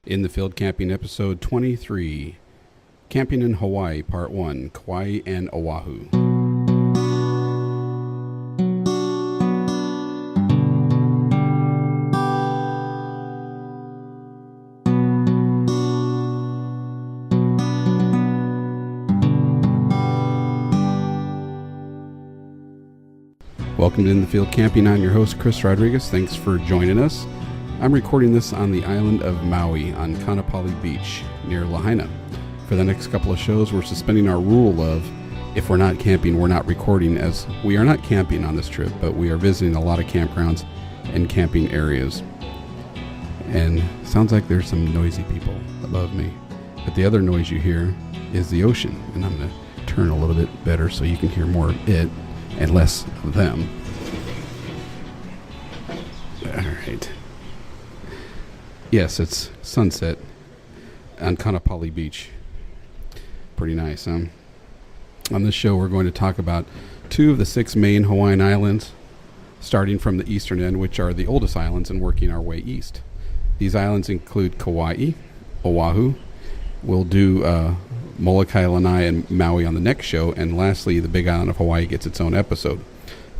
In the Field Camping episode 23, Camping in Hawaii, Part 1, Kauai and Oahu. Welcome to In the Field Camping. I'm your host, Chris Rodriguez. Thanks for joining us. I'm recording this on the island of Maui on Kaanapali Beach near Lahaina. For the next couple of shows, we're suspending our rule of if we're not camping, we're not recording, as we are not camping on this trip, but we are visiting a lot of campgrounds and camping areas. And sounds like there's some noisy people above me. But the other noise you hear is the ocean. And I'm going to turn a little bit better so you can hear more of it and less of them. All right. Yes, it's sunset on Kaanapali Beach. Pretty nice, huh? On this show, we're going to talk about two of the 6 main Hawaiian islands, starting from the eastern end, which are the oldest islands, and working our way east. These islands include Kauai, Oahu. We'll do Molokai, Lanai and Maui on the next show, and lastly, the Big Island of Hawaii gets its own episode.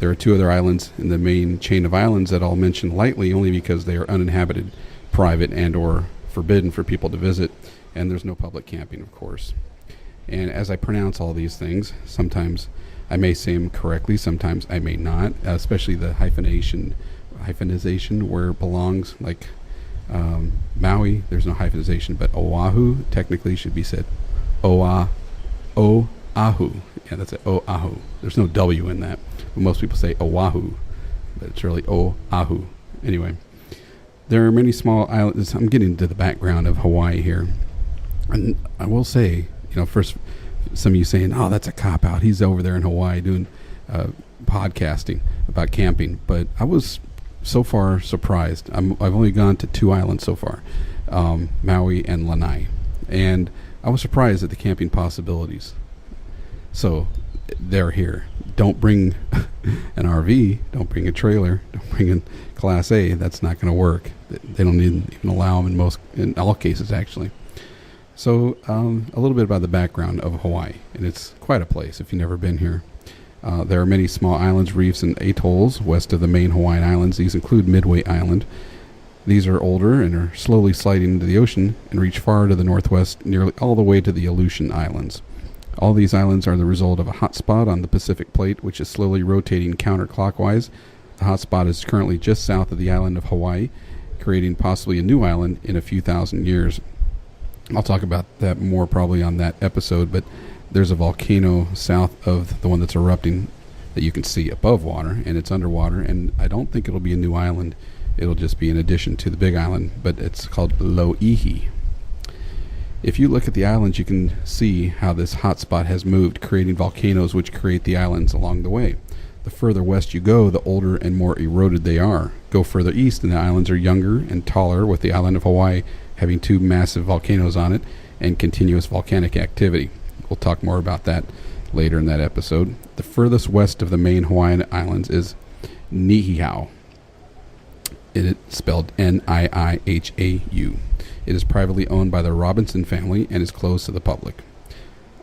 There are 2 other islands in the main chain of islands that I'll mention lightly only because they are uninhabited, private, and or forbidden for people to visit, and there's no public camping, of course. And as I pronounce all these things, sometimes I may say them correctly, sometimes I may not, especially the hyphenization where it belongs, like Maui, there's no hyphenization, but Oahu technically should be said Oahu. Yeah, that's it, Oahu. There's no W in that. Most people say Oahu, but it's really Oahu. Anyway, there are many small islands. I'm getting to the background of Hawaii here. And I will say, first, some of you saying, oh, that's a cop-out. He's over there in Hawaii doing podcasting about camping. But I was so far surprised. I've only gone to 2 islands so far, Maui and Lanai. And I was surprised at the camping possibilities. So they're here. Don't bring an RV. Don't bring a trailer. Don't bring a Class A. That's not going to work. They don't even allow them in all cases, actually. So a little bit about the background of Hawaii, and it's quite a place if you've never been here. There are many small islands, reefs, and atolls west of the main Hawaiian Islands. These include Midway Island. These are older and are slowly sliding into the ocean and reach far to the northwest, nearly all the way to the Aleutian Islands. All these islands are the result of a hot spot on the Pacific Plate, which is slowly rotating counterclockwise. The hot spot is currently just south of the island of Hawaii, creating possibly a new island in a few thousand years. I'll talk about that more probably on that episode, but there's a volcano south of the one that's erupting that you can see above water, and it's underwater, and I don't think it'll be a new island. It'll just be in addition to the big island, but it's called Loihi. If you look at the islands, you can see how this hotspot has moved, creating volcanoes which create the islands along the way. The further west you go, the older and more eroded they are. Go further east, and the islands are younger and taller, with the island of Hawaii having 2 massive volcanoes on it and continuous volcanic activity. We'll talk more about that later in that episode. The furthest west of the main Hawaiian Islands is Niihau. It's spelled Niihau. It is privately owned by the Robinson family and is closed to the public.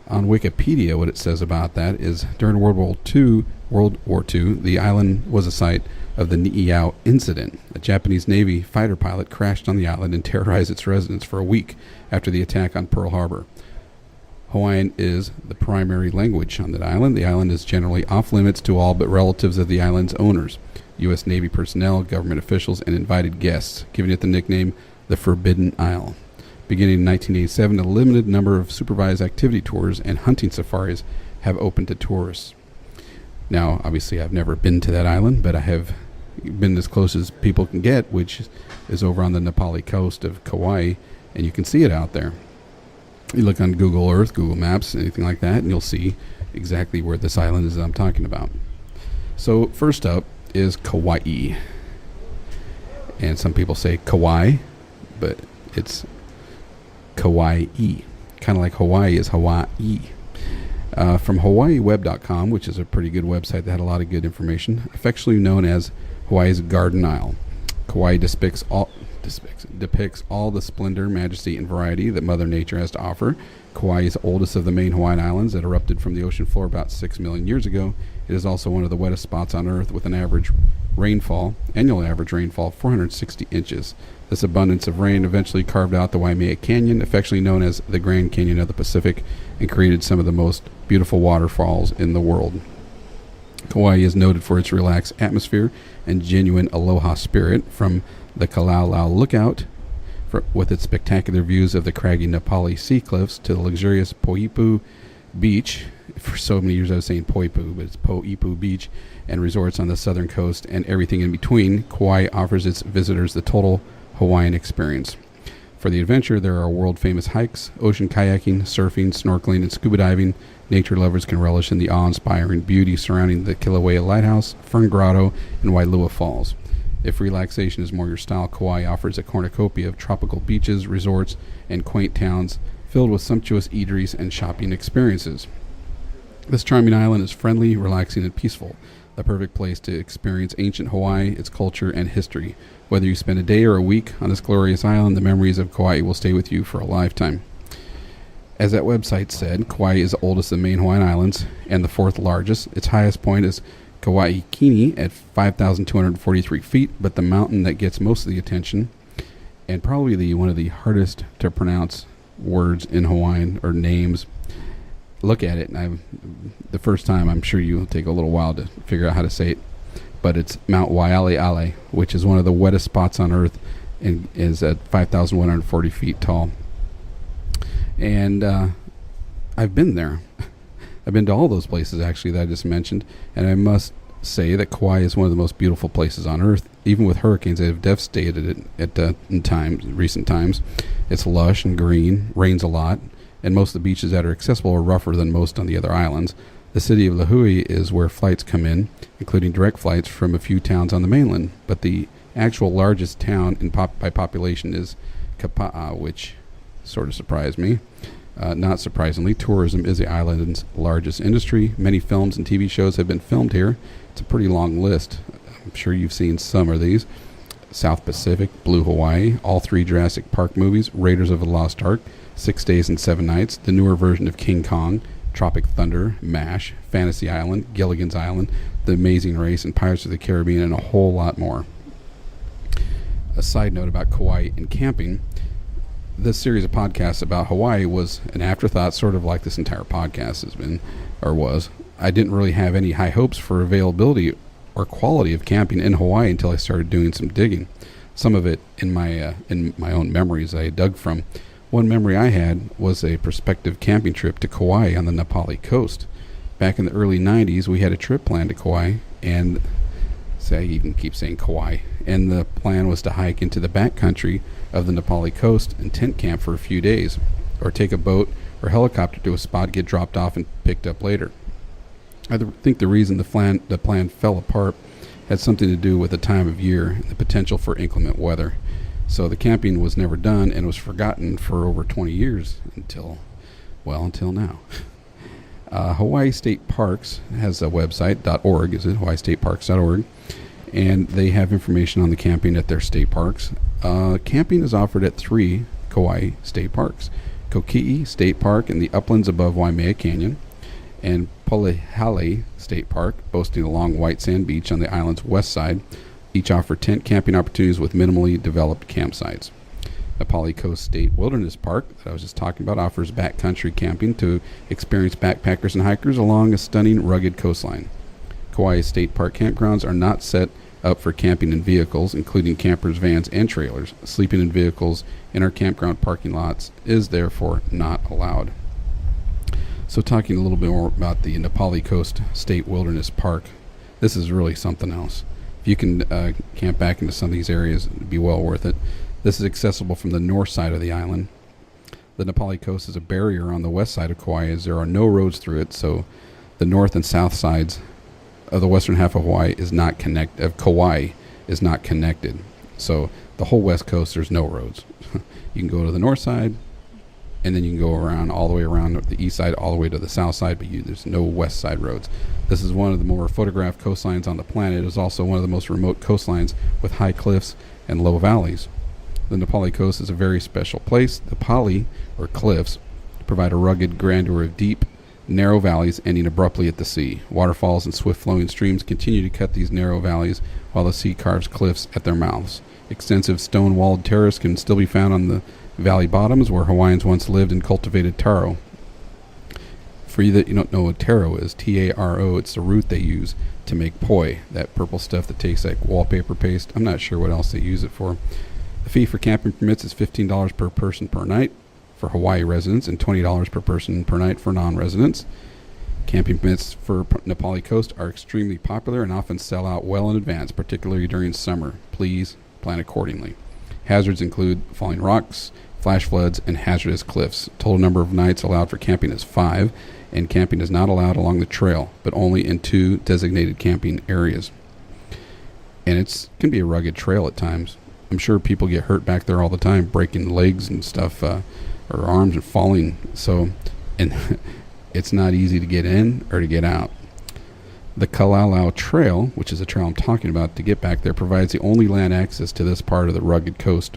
On Wikipedia, what it says about that is during World War II, the island was a site of the Niihau incident. A Japanese Navy fighter pilot crashed on the island and terrorized its residents for a week after the attack on Pearl Harbor. Hawaiian is the primary language on that island. The island is generally off limits to all but relatives of the island's owners, U.S. Navy personnel, government officials, and invited guests, giving it the nickname the Forbidden Isle. Beginning in 1987, a limited number of supervised activity tours and hunting safaris have opened to tourists. Now, obviously, I've never been to that island, but I have been as close as people can get, which is over on the Nepali coast of Kauai, and you can see it out there. You look on Google Earth, Google Maps, anything like that, and you'll see exactly where this island is that I'm talking about. So, first up is Kauai. And some people say Kauai, but it's Kauai, kind of like Hawaii is Hawaii. From HawaiiWeb.com, which is a pretty good website that had a lot of good information, affectionately known as Hawaii's Garden Isle. Kauai depicts depicts all the splendor, majesty, and variety that Mother Nature has to offer. Kauai is the oldest of the main Hawaiian Islands that erupted from the ocean floor about 6 million years ago. It is also one of the wettest spots on Earth, with an annual average rainfall of 460 inches. This abundance of rain eventually carved out the Waimea Canyon, affectionately known as the Grand Canyon of the Pacific, and created some of the most beautiful waterfalls in the world. Kauai is noted for its relaxed atmosphere and genuine aloha spirit, from the Kalalau Lookout, with its spectacular views of the craggy Nepali sea cliffs, to the luxurious Poipu Beach. For so many years I was saying Poipu, but it's Poipu Beach, and resorts on the southern coast and everything in between. Kauai offers its visitors the total Hawaiian experience. For the adventure, there are world-famous hikes, ocean kayaking, surfing, snorkeling, and scuba diving. Nature lovers can relish in the awe-inspiring beauty surrounding the Kilauea Lighthouse, Fern Grotto, and Wailua Falls. If relaxation is more your style, Kauai offers a cornucopia of tropical beaches, resorts, and quaint towns filled with sumptuous eateries and shopping experiences. This charming island is friendly, relaxing, and peaceful, the perfect place to experience ancient Hawaii, its culture, and history. Whether you spend a day or a week on this glorious island, the memories of Kauai will stay with you for a lifetime. As that website said, Kauai is the oldest of the main Hawaiian Islands and the fourth largest. Its highest point is Kauai Kini at 5,243 feet, but the mountain that gets most of the attention, and probably one of the hardest to pronounce words in Hawaiian, or names. Look at it, and the first time I'm sure you'll take a little while to figure out how to say it, but it's Mount Waialeale, which is one of the wettest spots on Earth and is at 5,140 feet tall. And I've been there. I've been to all those places, actually, that I just mentioned, and I must say that Kauai is one of the most beautiful places on Earth, even with hurricanes that have devastated it in recent times. It's lush and green, rains a lot, and most of the beaches that are accessible are rougher than most on the other islands. The city of Lihue is where flights come in, including direct flights from a few towns on the mainland, but the actual largest town by population is Kapa'a, which sort of surprised me. Not surprisingly, tourism is the island's largest industry. Many films and TV shows have been filmed here. It's a pretty long list. I'm sure you've seen some of these. South Pacific, Blue Hawaii, all 3 Jurassic Park movies, Raiders of the Lost Ark, 6 Days and 7 Nights, the newer version of King Kong, Tropic Thunder, MASH, Fantasy Island, Gilligan's Island, The Amazing Race, and Pirates of the Caribbean, and a whole lot more. A side note about Kauai and camping. This series of podcasts about Hawaii was an afterthought, sort of like this entire podcast has been, or was. I didn't really have any high hopes for availability or quality of camping in Hawaii until I started doing some digging. Some of it in my own memories I dug from. One memory I had was a prospective camping trip to Kauai on the Nepali coast. Back in the early 90s, we had a trip planned to Kauai, and I even keep saying Kauai, and the plan was to hike into the backcountry of the Nepali coast and tent camp for a few days, or take a boat or helicopter to a spot, get dropped off and picked up later. I think the reason the plan fell apart had something to do with the time of year and the potential for inclement weather. So the camping was never done and was forgotten for over 20 years until now. Hawaii State Parks has a website, .org, is it? HawaiiStateParks.org. And they have information on the camping at their state parks. Camping is offered at 3 Kauai state parks: Koki'i State Park in the uplands above Waimea Canyon, and Polihale State Park, boasting a long white sand beach on the island's west side. Each offer tent camping opportunities with minimally developed campsites. The Napali Coast State Wilderness Park that I was just talking about offers backcountry camping to experienced backpackers and hikers along a stunning, rugged coastline. Kauai State Park campgrounds are not set up for camping in vehicles, including campers, vans, and trailers. Sleeping in vehicles in our campground parking lots is therefore not allowed. So talking a little bit more about the Napali Coast State Wilderness Park, this is really something else. If you can camp back into some of these areas, it'd be well worth it. This is accessible from the north side of the island. The Napali Coast is a barrier on the west side of Kauai, as there are no roads through it, so the north and south sides of the western half of Kauai is not connected. So the whole west coast, there's no roads. You can go to the north side, and then you can go around all the way around the east side, all the way to the south side, but there's no west side roads. This is one of the more photographed coastlines on the planet. It is also one of the most remote coastlines with high cliffs and low valleys. The Na Pali coast is a very special place. The Pali, or cliffs, provide a rugged grandeur of deep, narrow valleys ending abruptly at the sea. Waterfalls and swift-flowing streams continue to cut these narrow valleys while the sea carves cliffs at their mouths. Extensive stone-walled terrace can still be found on the valley bottoms where Hawaiians once lived and cultivated taro. For you that you don't know what taro is, T-A-R-O, it's the root they use to make poi, that purple stuff that tastes like wallpaper paste. I'm not sure what else they use it for. The fee for camping permits is $15 per person per night for Hawaii residents and $20 per person per night for non-residents. Camping permits for Na Pali coast are extremely popular and often sell out well in advance, particularly during summer. Please plan accordingly. Hazards include falling rocks, flash floods, and hazardous cliffs. Total number of nights allowed for camping is 5, and camping is not allowed along the trail, but only in 2 designated camping areas. And it can be a rugged trail at times. I'm sure people get hurt back there all the time, breaking legs and stuff, or arms and falling. And it's not easy to get in or to get out. The Kahoolawe Trail, which is the trail I'm talking about to get back there, provides the only land access to this part of the rugged coast.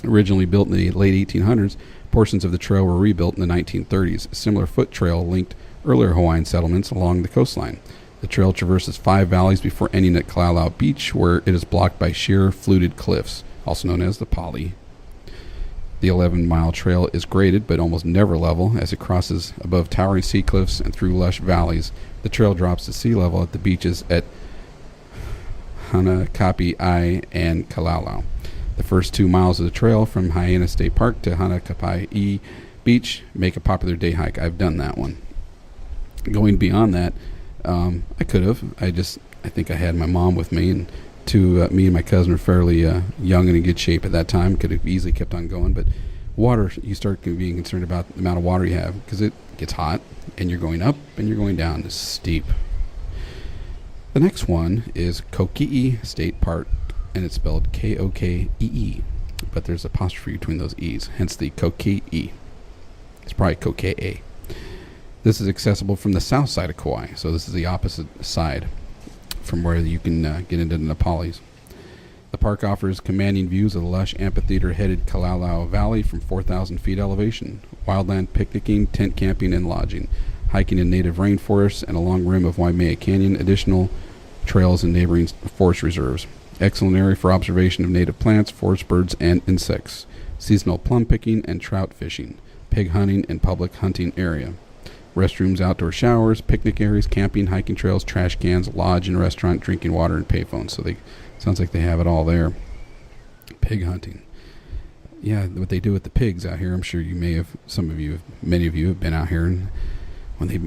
Originally built in the late 1800s, portions of the trail were rebuilt in the 1930s. A similar foot trail linked earlier Hawaiian settlements along the coastline. The trail traverses 5 valleys before ending at Kahoolawe Beach, where it is blocked by sheer, fluted cliffs, also known as the Pali. The 11-mile trail is graded but almost never level as it crosses above towering sea cliffs and through lush valleys. The trail drops to sea level at the beaches at Hanakapi'i and Kahoolawe. The first 2 miles of the trail from Hyannis State Park to Hanakapi'i Beach make a popular day hike. I've done that one. Going beyond that, I could have. I think I had my mom with me, and me and my cousin were fairly young and in good shape at that time. Could have easily kept on going, but water, you start being concerned about the amount of water you have because it gets hot, and you're going up and you're going down. It's steep. The next one is Kokee State Park, and it's spelled K-O-K-E-E, but there's apostrophe between those E's, hence the Kokee. It's probably Kokee. This is accessible from the south side of Kauai, so this is the opposite side from where you can get into the Na Palis. The park offers commanding views of the lush amphitheater-headed Kahoolawe Valley from 4,000 feet elevation, wildland picnicking, tent camping, and lodging, hiking in native rainforests and a long rim of Waimea Canyon, additional trails and neighboring forest reserves. Excellent area for observation of native plants, forest birds, and insects. Seasonal plum picking and trout fishing. Pig hunting and public hunting area. Restrooms, outdoor showers, picnic areas, camping, hiking trails, trash cans, lodge and restaurant, drinking water, and payphones. So sounds like they have it all there. Pig hunting. Yeah, what they do with the pigs out here, I'm sure many of you have been out here, and when they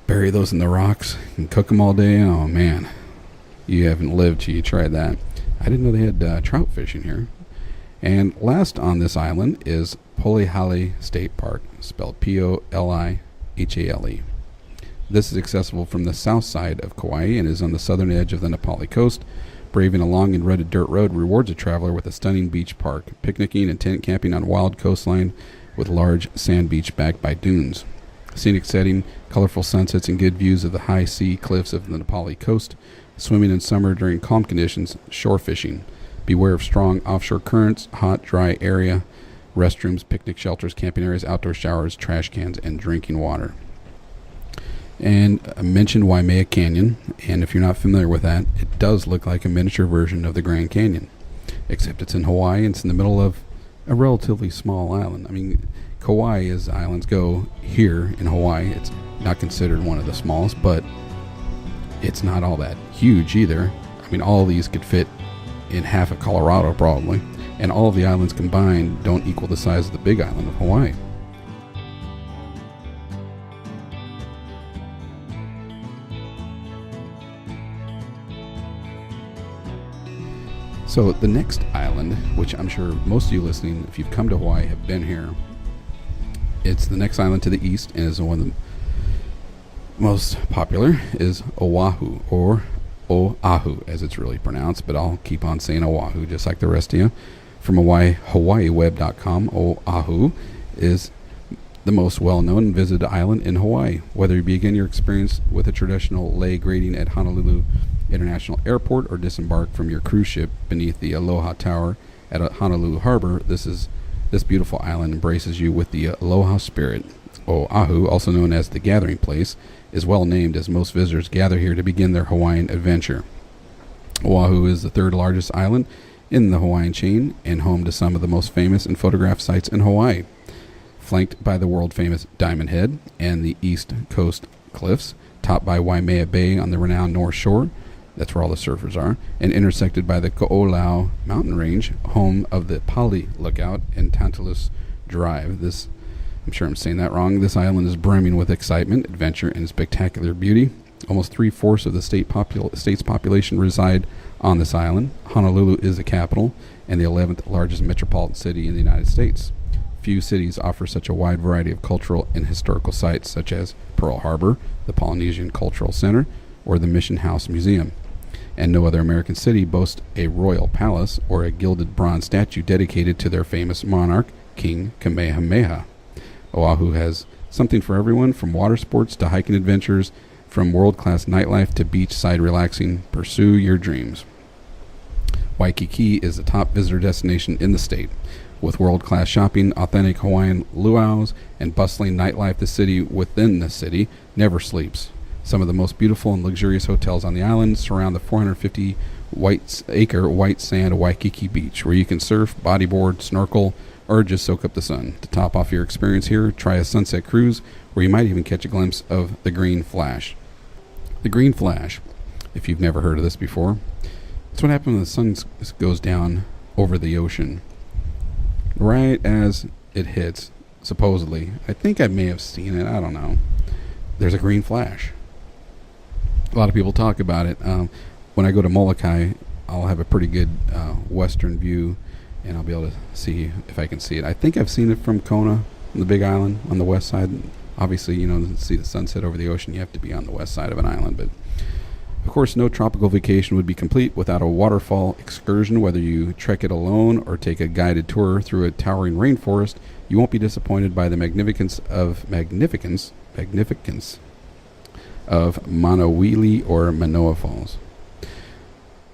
bury those in the rocks and cook them all day, oh man, you haven't lived till you tried that. I didn't know they had trout fishing here. And last on this island is Polihale State Park, spelled P-O-L-I-H-A-L-E. This is accessible from the south side of Kauai and is on the southern edge of the Na Pali coast. Braving a long and rutted dirt road rewards a traveler with a stunning beach park, picnicking and tent camping on a wild coastline with large sand beach backed by dunes. Scenic setting, colorful sunsets, and good views of the high sea cliffs of the Na Pali coast. Swimming in summer during calm conditions, shore fishing. Beware of strong offshore currents, hot, dry area, restrooms, picnic shelters, camping areas, outdoor showers, trash cans, and drinking water. And I mentioned Waimea Canyon, and if you're not familiar with that, it does look like a miniature version of the Grand Canyon, except it's in Hawaii and it's in the middle of a relatively small island. I mean, Kauai, as islands go here in Hawaii, it's not considered one of the smallest, but it's not all that huge either. I mean, all of these could fit in half of Colorado probably, and all of the islands combined don't equal the size of the big island of Hawaii. So the next island, which I'm sure most of you listening, if you've come to Hawaii, have been here, it's the next island to the east and is one of the most popular, is Oahu, or Oahu as it's really pronounced, but I'll keep on saying Oahu just like the rest of you. From HawaiiWeb.com, Oahu is the most well-known and visited island in Hawaii. Whether you begin your experience with a traditional lei greeting at Honolulu International Airport or disembark from your cruise ship beneath the Aloha Tower At Honolulu Harbor, this beautiful island embraces you with the aloha spirit. Oahu, also known as the Gathering Place, is well named as most visitors gather here to begin their Hawaiian adventure. Oahu is the third largest island in the Hawaiian chain and home to some of the most famous and photographed sites in Hawaii. Flanked by the world-famous Diamond Head and the East Coast Cliffs, topped by Waimea Bay on the renowned North Shore, that's where all the surfers are, and intersected by the Ko'olau mountain range, home of the Pali Lookout and Tantalus Drive. I'm sure I'm saying that wrong. This island is brimming with excitement, adventure, and spectacular beauty. Almost 3/4 of the state's population reside on this island. Honolulu is the capital and the 11th largest metropolitan city in the United States. Few cities offer such a wide variety of cultural and historical sites, such as Pearl Harbor, the Polynesian Cultural Center, or the Mission House Museum. And no other American city boasts a royal palace or a gilded bronze statue dedicated to their famous monarch, King Kamehameha. Oahu has something for everyone, from water sports to hiking adventures, from world-class nightlife to beachside relaxing. Pursue your dreams. Waikiki is the top visitor destination in the state. With world-class shopping, authentic Hawaiian luau's, and bustling nightlife, the city within the city never sleeps. Some of the most beautiful and luxurious hotels on the island surround the 450-acre white sand Waikiki Beach, where you can surf, bodyboard, snorkel, or just soak up the sun. To top off your experience here, try a sunset cruise, where you might even catch a glimpse of the Green Flash. The Green Flash, if you've never heard of this before, it's what happens when the sun goes down over the ocean. Right as it hits, supposedly, I think I may have seen it, I don't know, there's a green flash. A lot of people talk about it. When I go to Molokai, I'll have a pretty good western view, and I'll be able to see if I can see it. I think I've seen it from Kona, on the Big Island, on the west side. Obviously, to see the sunset over the ocean, you have to be on the west side of an island. But, of course, no tropical vacation would be complete without a waterfall excursion. Whether you trek it alone or take a guided tour through a towering rainforest, you won't be disappointed by the magnificence of Manawili or Manoa Falls.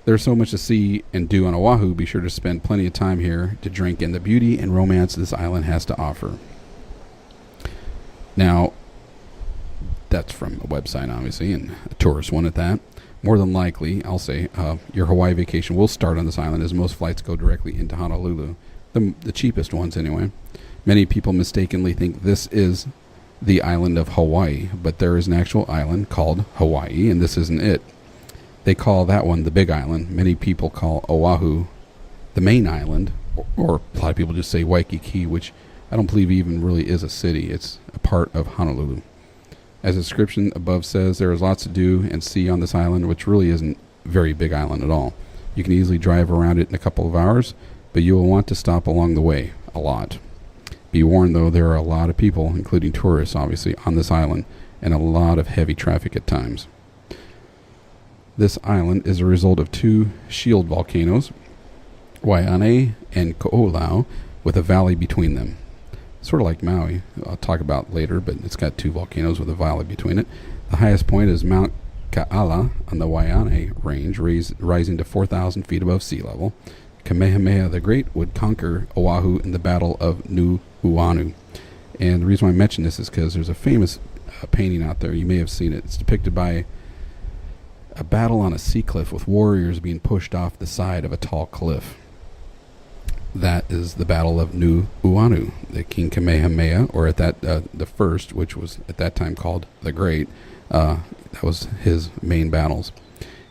There's so much to see and do on Oahu. Be sure to spend plenty of time here to drink in the beauty and romance this island has to offer. Now, that's from a website, obviously, and a tourist one at that. More than likely, I'll say, your Hawaii vacation will start on this island, as most flights go directly into Honolulu. The cheapest ones, anyway. Many people mistakenly think this is the island of Hawaii, but there is an actual island called Hawaii, and this isn't it. They call that one the Big Island. Many people call Oahu the main island, or a lot of people just say Waikiki, which I don't believe even really is a city. It's a part of Honolulu. As the description above says, there is lots to do and see on this island, which really isn't a very big island at all. You can easily drive around it in a couple of hours, but you will want to stop along the way a lot. Be warned, though, there are a lot of people, including tourists, obviously, on this island, and a lot of heavy traffic at times. This island is a result of two shield volcanoes, Waianae and Ko'olau, with a valley between them. Sort of like Maui, I'll talk about later, but it's got two volcanoes with a valley between it. The highest point is Mount Ka'ala on the Waianae Range, rising to 4,000 feet above sea level. Kamehameha the Great would conquer Oahu in the Battle of Nu'uanu. And the reason why I mention this is because there's a famous painting out there. You may have seen it. It's depicted by a battle on a sea cliff with warriors being pushed off the side of a tall cliff. That is the Battle of Nu'uanu. The King Kamehameha, or at that the first, which was at that time called the Great, that was his main battles.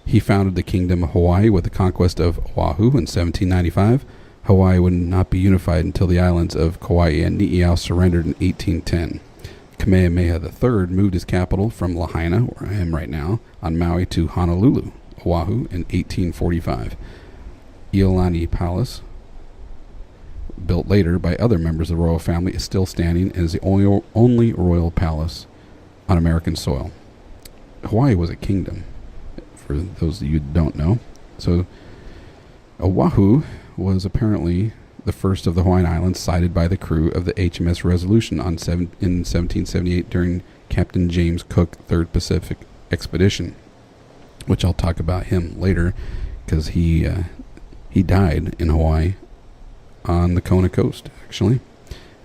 He founded the Kingdom of Hawaii with the conquest of Oahu in 1795. Hawaii would not be unified until the islands of Kauai and Ni'ihau surrendered in 1810. Kamehameha III moved his capital from Lahaina, where I am right now, on Maui to Honolulu, Oahu, in 1845. Iolani Palace, built later by other members of the royal family, is still standing and is the only royal palace on American soil. Hawaii was a kingdom, for those of you who don't know. So Oahu was apparently the first of the Hawaiian Islands sighted by the crew of the HMS Resolution in 1778 during Captain James Cook 3rd Pacific Expedition, which I'll talk about him later, because he died in Hawaii on the Kona Coast, actually.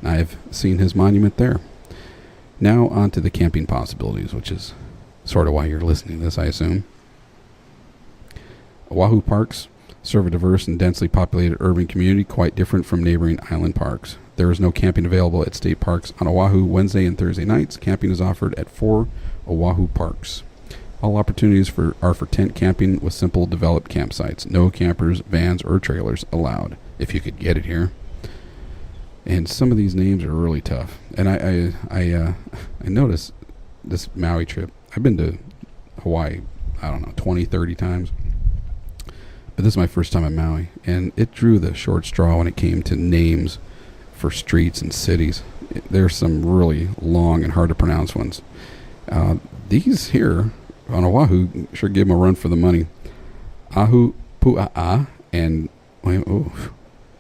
I've seen his monument there. Now on to the camping possibilities, which is sort of why you're listening to this, I assume. Oahu parks serve a diverse and densely populated urban community quite different from neighboring island parks. There is no camping available at state parks on Oahu. Wednesday and Thursday nights, camping is offered at 4 Oahu parks. All opportunities are for tent camping with simple developed campsites. No campers, vans, or trailers allowed, if you could get it here. And some of these names are really tough. And I noticed this Maui trip. I've been to Hawaii, 20, 30 times. But this is my first time at Maui. And it drew the short straw when it came to names for streets and cities. There's some really long and hard to pronounce ones. These here on Oahu sure give them a run for the money. Ahu Pua'a and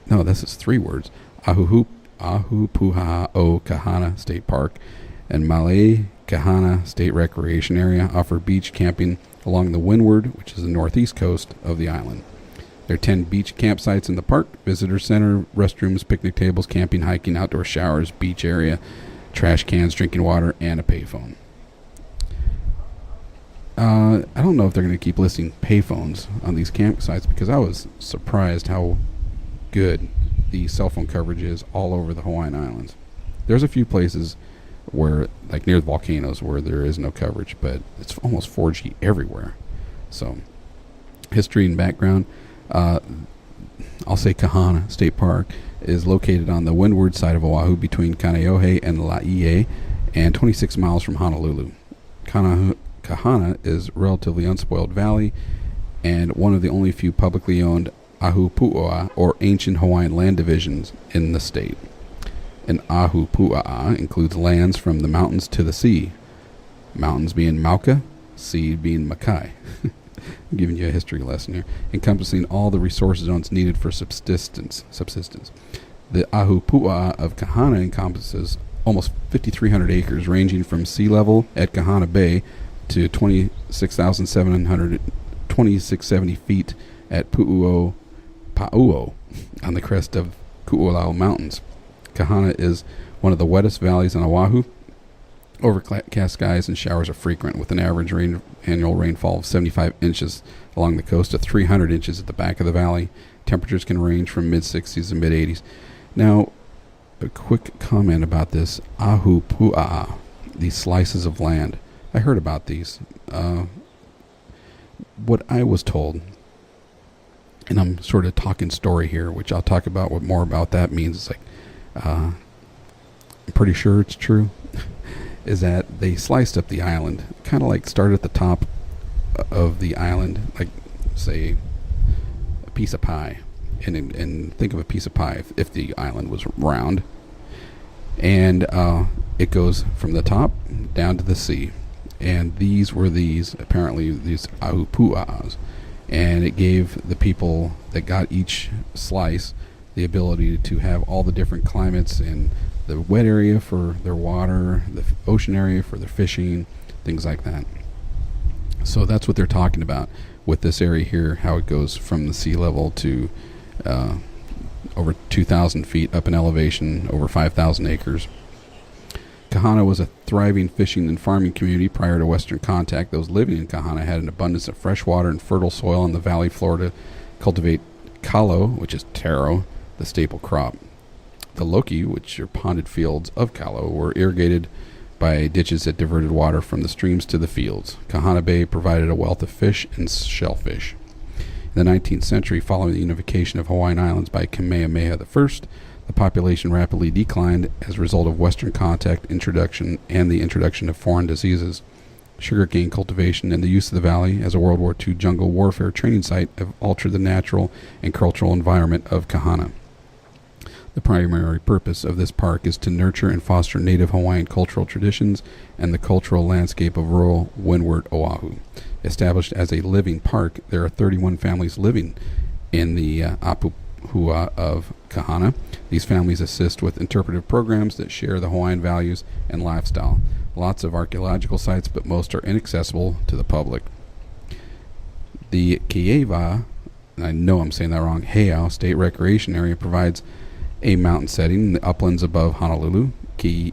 this is 3 words. Ahu Pua'a o Kahana State Park and Malay Kahana State Recreation Area offer beach camping along the windward, which is the northeast coast of the island. There are 10 beach campsites in the park, visitor center, restrooms, picnic tables, camping, hiking, outdoor showers, beach area, trash cans, drinking water, and a payphone. I don't know if they're going to keep listing payphones on these campsites because I was surprised how good the cell phone coverage is all over the Hawaiian Islands. There's a few places where, like near the volcanoes, where there is no coverage, but it's almost 4G everywhere. So, history and background. I'll say Kahana State Park is located on the windward side of Oahu between Kaneohe and Laie and 26 miles from Honolulu. Kahana is relatively unspoiled valley and one of the only few publicly owned Ahupua'a or ancient Hawaiian land divisions in the state. An Ahupua'a includes lands from the mountains to the sea. Mountains being Mauka, sea being Makai. I'm giving you a history lesson here. Encompassing all the resource zones needed for subsistence. The Ahupua'a of Kahana encompasses almost 5,300 acres, ranging from sea level at Kahana Bay to 2670 feet at Pa'uo on the crest of Ku'ulau Mountains. Kahana is one of the wettest valleys on Oahu. Overcast skies and showers are frequent, with an average annual rainfall of 75 inches along the coast to 300 inches at the back of the valley. Temperatures can range from mid-60s to mid-80s. Now, a quick comment about this Ahupua'a, these slices of land. I heard about these. What I was told, and I'm sort of talking story here, which I'll talk about what more about that means. It's like, I'm pretty sure it's true, is that they sliced up the island, kind of like start at the top of the island, like, say, a piece of pie. And think of a piece of pie if the island was round. And it goes from the top down to the sea. And these apparently these Ahupua'as. And it gave the people that got each slice the ability to have all the different climates and the wet area for their water, the ocean area for their fishing, things like that. So that's what they're talking about with this area here, how it goes from the sea level to over 2,000 feet up in elevation, over 5,000 acres. Kahana was a thriving fishing and farming community prior to Western contact. Those living in Kahana had an abundance of fresh water and fertile soil on the valley floor to cultivate kalo, which is taro, the staple crop. The loki, which are ponded fields of kalo, were irrigated by ditches that diverted water from the streams to the fields. Kahana Bay provided a wealth of fish and shellfish. In the 19th century, following the unification of Hawaiian Islands by Kamehameha I, the population rapidly declined as a result of Western contact introduction and the introduction of foreign diseases. Sugarcane cultivation and the use of the valley as a World War II jungle warfare training site have altered the natural and cultural environment of Kahana. The primary purpose of this park is to nurture and foster native Hawaiian cultural traditions and the cultural landscape of rural windward Oahu. Established as a living park, there are 31 families living in the Apupua of Kahana. These families assist with interpretive programs that share the Hawaiian values and lifestyle. Lots of archaeological sites, but most are inaccessible to the public. The Kieva, and I know I'm saying that wrong, Heiau State Recreation Area provides A mountain setting in the uplands above Honolulu, Ke'eawa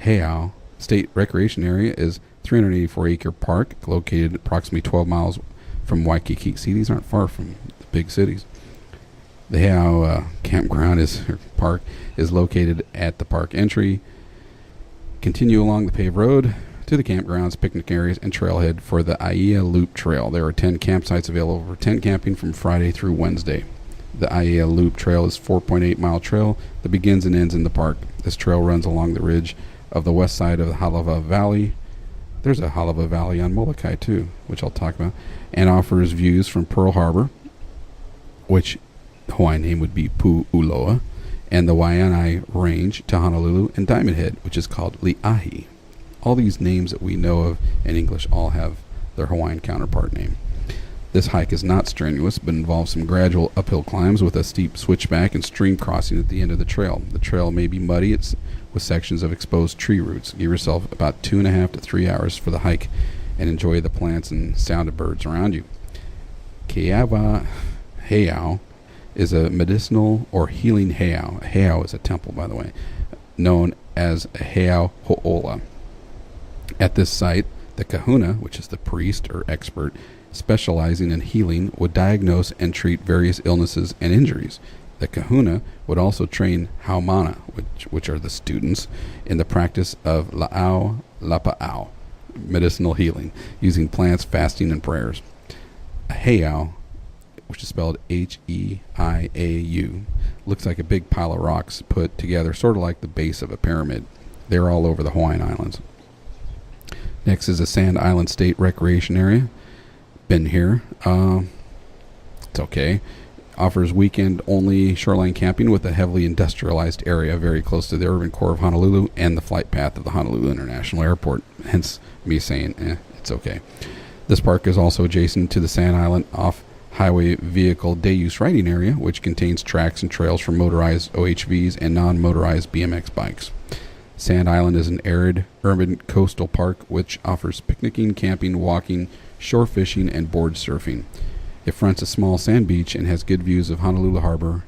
Heiau State Recreation Area is 384-acre park located approximately 12 miles from Waikiki. See, these aren't far from the big cities. The Heiau park is located at the park entry. Continue along the paved road to the campgrounds, picnic areas, and trailhead for the Aiea Loop Trail. There are 10 campsites available for tent camping from Friday through Wednesday. The Aiea Loop Trail is a 4.8-mile trail that begins and ends in the park. This trail runs along the ridge of the west side of the Halawa Valley. There's a Halawa Valley on Molokai too, which I'll talk about, and offers views from Pearl Harbor, which the Hawaiian name would be Pu'uloa, and the Waianae Range to Honolulu, and Diamond Head, which is called Li'ahi. All these names that we know of in English all have their Hawaiian counterpart name. This hike is not strenuous, but involves some gradual uphill climbs with a steep switchback and stream crossing at the end of the trail. The trail may be muddy with sections of exposed tree roots. Give yourself about 2.5 to 3 hours for the hike and enjoy the plants and sound of birds around you. Ke'eawa Heiau is a medicinal or healing heiau. A heiau is a temple, by the way, known as a heiau ho'ola. At this site, the kahuna, which is the priest or expert specializing in healing, would diagnose and treat various illnesses and injuries. The kahuna would also train haumana, which are the students, in the practice of la'au lapa'au, medicinal healing, using plants, fasting, and prayers. A heiau, which is spelled Heiau, looks like a big pile of rocks put together, sort of like the base of a pyramid. They're all over the Hawaiian Islands. Next is the Sand Island State Recreation Area. Been here. It's okay. Offers weekend-only shoreline camping with a heavily industrialized area very close to the urban core of Honolulu and the flight path of the Honolulu International Airport. Hence me saying, it's okay. This park is also adjacent to the Sand Island off-highway vehicle day-use riding area, which contains tracks and trails for motorized OHVs and non-motorized BMX bikes. Sand Island is an arid, urban coastal park which offers picnicking, camping, walking, shore fishing, and board surfing. It fronts a small sand beach and has good views of Honolulu Harbor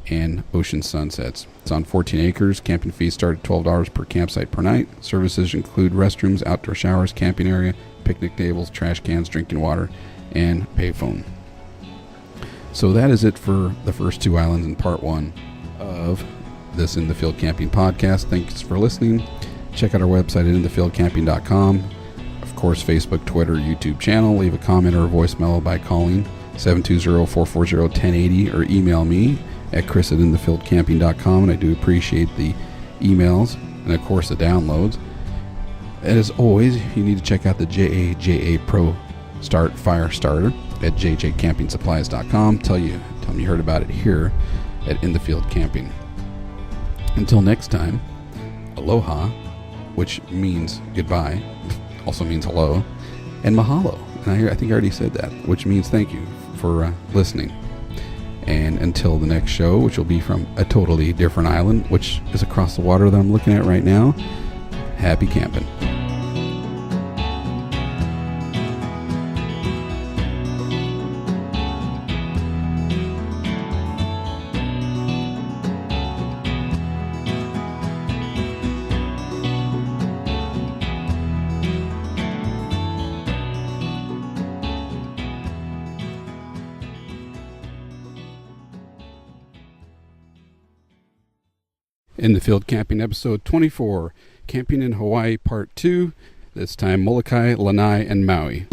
and ocean sunsets. It's on 14 acres. Camping fees start at $12 per campsite per night. Services include restrooms, outdoor showers, camping area, picnic tables, trash cans, drinking water, and payphone. So that is it for the first two islands in part one of this In the Field Camping podcast. Thanks for listening. Check out our website at inthefieldcamping.com. Of course, Facebook, Twitter, YouTube channel. Leave a comment or a voicemail by calling 720-440-1080 or email me at chris@inthefieldcamping.com. And I do appreciate the emails and, of course, the downloads. As always, you need to check out the JA Pro Start Fire Starter at jjcampingsupplies.com. Tell them you heard about it here at In the Field Camping. Until next time, aloha, which means goodbye, also means hello, and mahalo. And I think I already said that, which means thank you for listening. And until the next show, which will be from a totally different island, which is across the water that I'm looking at right now, happy camping. In the Field Camping, episode 24, Camping in Hawaii, part 2, this time Molokai, Lanai, and Maui.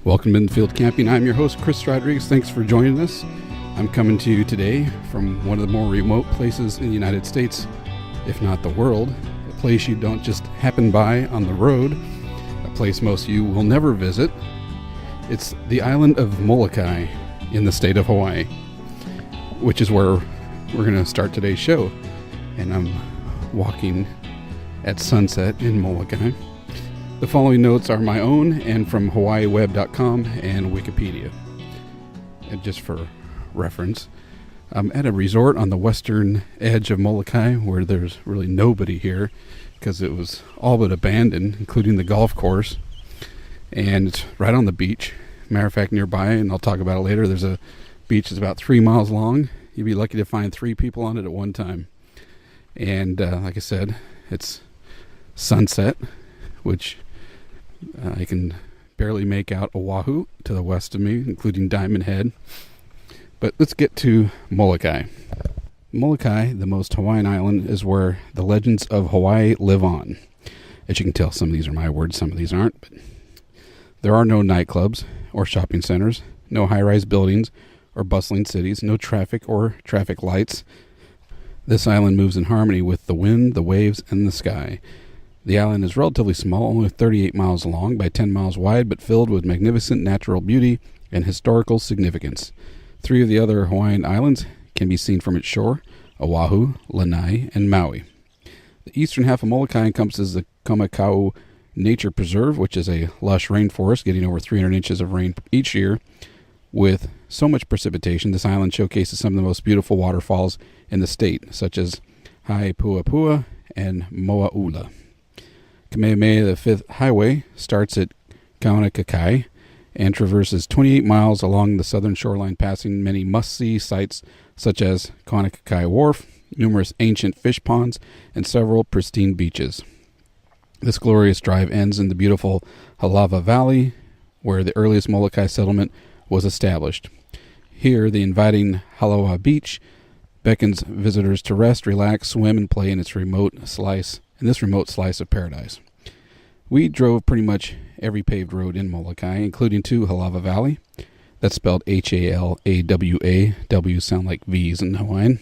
Welcome to In the Field Camping. I'm your host, Chris Rodriguez. Thanks for joining us. I'm coming to you today from one of the more remote places in the United States, if not the world, a place you don't just happen by on the road, a place most of you will never visit. It's the island of Molokai in the state of Hawaii, which is where we're going to start today's show. And I'm walking at sunset in Molokai. The following notes are my own and from hawaiiweb.com and Wikipedia. and just for reference, I'm at a resort on the western edge of Molokai where there's really nobody here because it was all but abandoned, including the golf course. And it's right on the beach. Matter of fact, nearby, and I'll talk about it later, there's a beach that's about 3 miles long. You'd be lucky to find 3 people on it at one time. And like I said, it's sunset, which I can barely make out Oahu to the west of me, including Diamond Head. But let's get to Molokai. Molokai, the most Hawaiian island, is where the legends of Hawaii live on. As you can tell, some of these are my words, some of these aren't. But there are no nightclubs or shopping centers, no high-rise buildings or bustling cities, no traffic or traffic lights. This island moves in harmony with the wind, the waves, and the sky. The island is relatively small, only 38 miles long by 10 miles wide, but filled with magnificent natural beauty and historical significance. 3 of the other Hawaiian islands can be seen from its shore: Oahu, Lanai, and Maui. The eastern half of Molokai encompasses the Kona Coast Nature Preserve, which is a lush rainforest getting over 300 inches of rain each year. With so much precipitation, this island showcases some of the most beautiful waterfalls in the state, such as Haipuapua and Moaula. Kamehameha, the Fifth Highway, starts at Kaunakakai and traverses 28 miles along the southern shoreline, passing many must-see sites such as Kaunakakai Wharf, numerous ancient fish ponds, and several pristine beaches. This glorious drive ends in the beautiful Halawa Valley, where the earliest Molokai settlement was established. Here, the inviting Halawa Beach beckons visitors to rest, relax, swim, and play in this remote slice of paradise. We drove pretty much every paved road in Molokai, including to Halawa Valley. That's spelled Halawa. W's sound like V's in Hawaiian.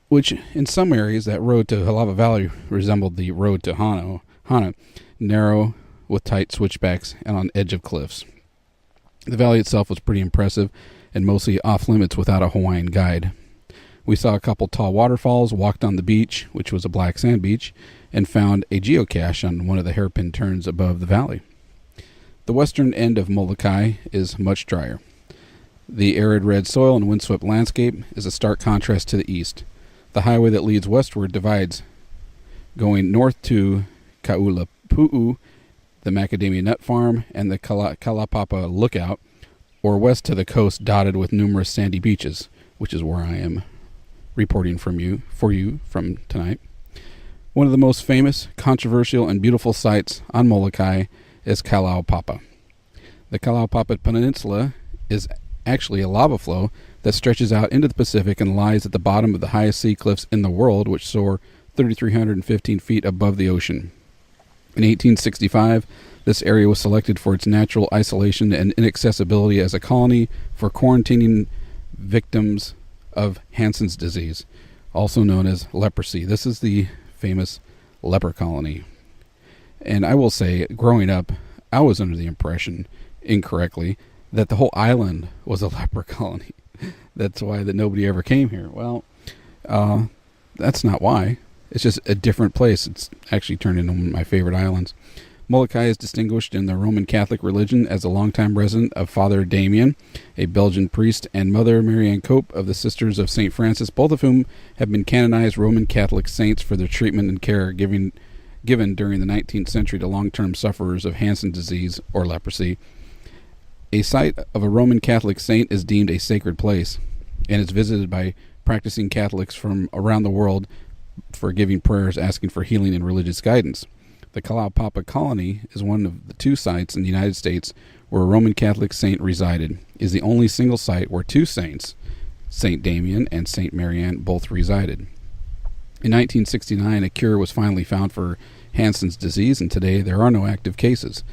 Which, in some areas, that road to Halawa Valley resembled the road to Hana, narrow with tight switchbacks and on edge of cliffs. The valley itself was pretty impressive and mostly off-limits without a Hawaiian guide. We saw a couple tall waterfalls, walked on the beach, which was a black sand beach, and found a geocache on one of the hairpin turns above the valley. The western end of Molokai is much drier. The arid red soil and windswept landscape is a stark contrast to the east. The highway that leads westward divides, going north to Kaulapu'u, the macadamia nut farm, and the Kalapapa lookout, or west to the coast dotted with numerous sandy beaches, which is where I am reporting for you from tonight. One of the most famous, controversial, and beautiful sites on Molokai is Kalaupapa. The Kalaupapa Peninsula is actually a lava flow that stretches out into the Pacific and lies at the bottom of the highest sea cliffs in the world, which soar 3,315 feet above the ocean. In 1865, this area was selected for its natural isolation and inaccessibility as a colony for quarantining victims of Hansen's disease, also known as leprosy. This is the famous leper colony. And I will say, growing up, I was under the impression, incorrectly, that the whole island was a leper colony. That's why that nobody ever came here. Well, that's not why. It's just a different place. It's actually turned into one of my favorite islands. Molokai is distinguished in the Roman Catholic religion as a longtime resident of Father Damien, a Belgian priest, and Mother Marianne Cope of the Sisters of St. Francis, both of whom have been canonized Roman Catholic saints for their treatment and care given during the 19th century to long-term sufferers of Hansen's disease or leprosy. A site of a Roman Catholic saint is deemed a sacred place and is visited by practicing Catholics from around the world for giving prayers, asking for healing and religious guidance. The Kalaupapa colony is one of the 2 sites in the United States where a Roman Catholic saint resided. It is the only single site where 2 saints, St. Damien and St. Marianne, both resided. In 1969, a cure was finally found for Hansen's disease, and today there are no active cases.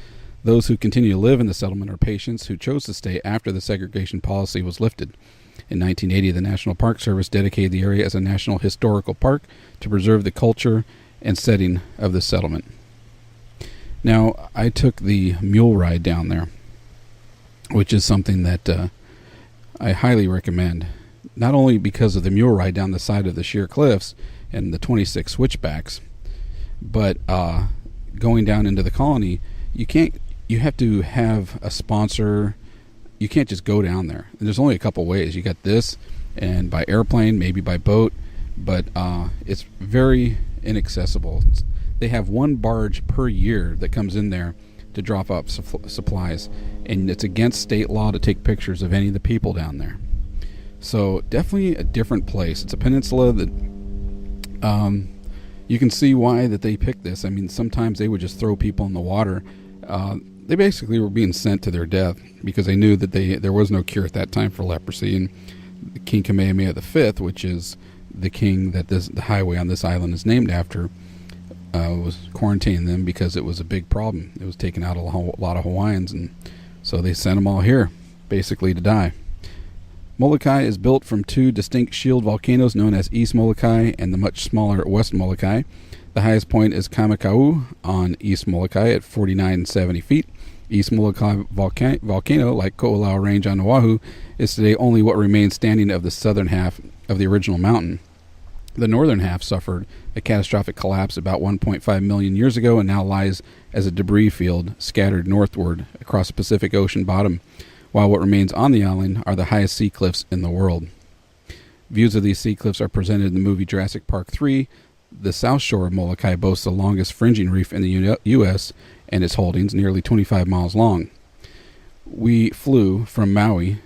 Those who continue to live in the settlement are patients who chose to stay after the segregation policy was lifted. In 1980, the National Park Service dedicated the area as a National Historical Park to preserve the culture and setting of the settlement. Now, I took the mule ride down there, which is something that I highly recommend, not only because of the mule ride down the side of the sheer cliffs and the 26 switchbacks, but going down into the colony, you have to have a sponsor you can't just go down there. And there's only a couple ways. You got this, and by airplane, maybe by boat, but it's very inaccessible. They have one barge per year that comes in there to drop off supplies, and it's against state law to take pictures of any of the people down there. So definitely a different place. It's a peninsula that you can see why that they picked this. I mean, sometimes they would just throw people in the water. They basically were being sent to their death because they knew that there was no cure at that time for leprosy. And King Kamehameha V, which is the king that the highway on this island is named after, was quarantining them because it was a big problem. It was taking out a lot of Hawaiians, and so they sent them all here, basically to die. Molokai is built from two distinct shield volcanoes known as East Molokai and the much smaller West Molokai. The highest point is Kamakau on East Molokai at 4970 feet. East Molokai volcano, like Kahoolawe Range on Oahu, is today only what remains standing of the southern half of the original mountain. The northern half suffered a catastrophic collapse about 1.5 million years ago and now lies as a debris field scattered northward across the Pacific Ocean bottom, while what remains on the island are the highest sea cliffs in the world. Views of these sea cliffs are presented in the movie Jurassic Park 3. The south shore of Molokai boasts the longest fringing reef in the U.S., and its holdings nearly 25 miles long. We flew from Maui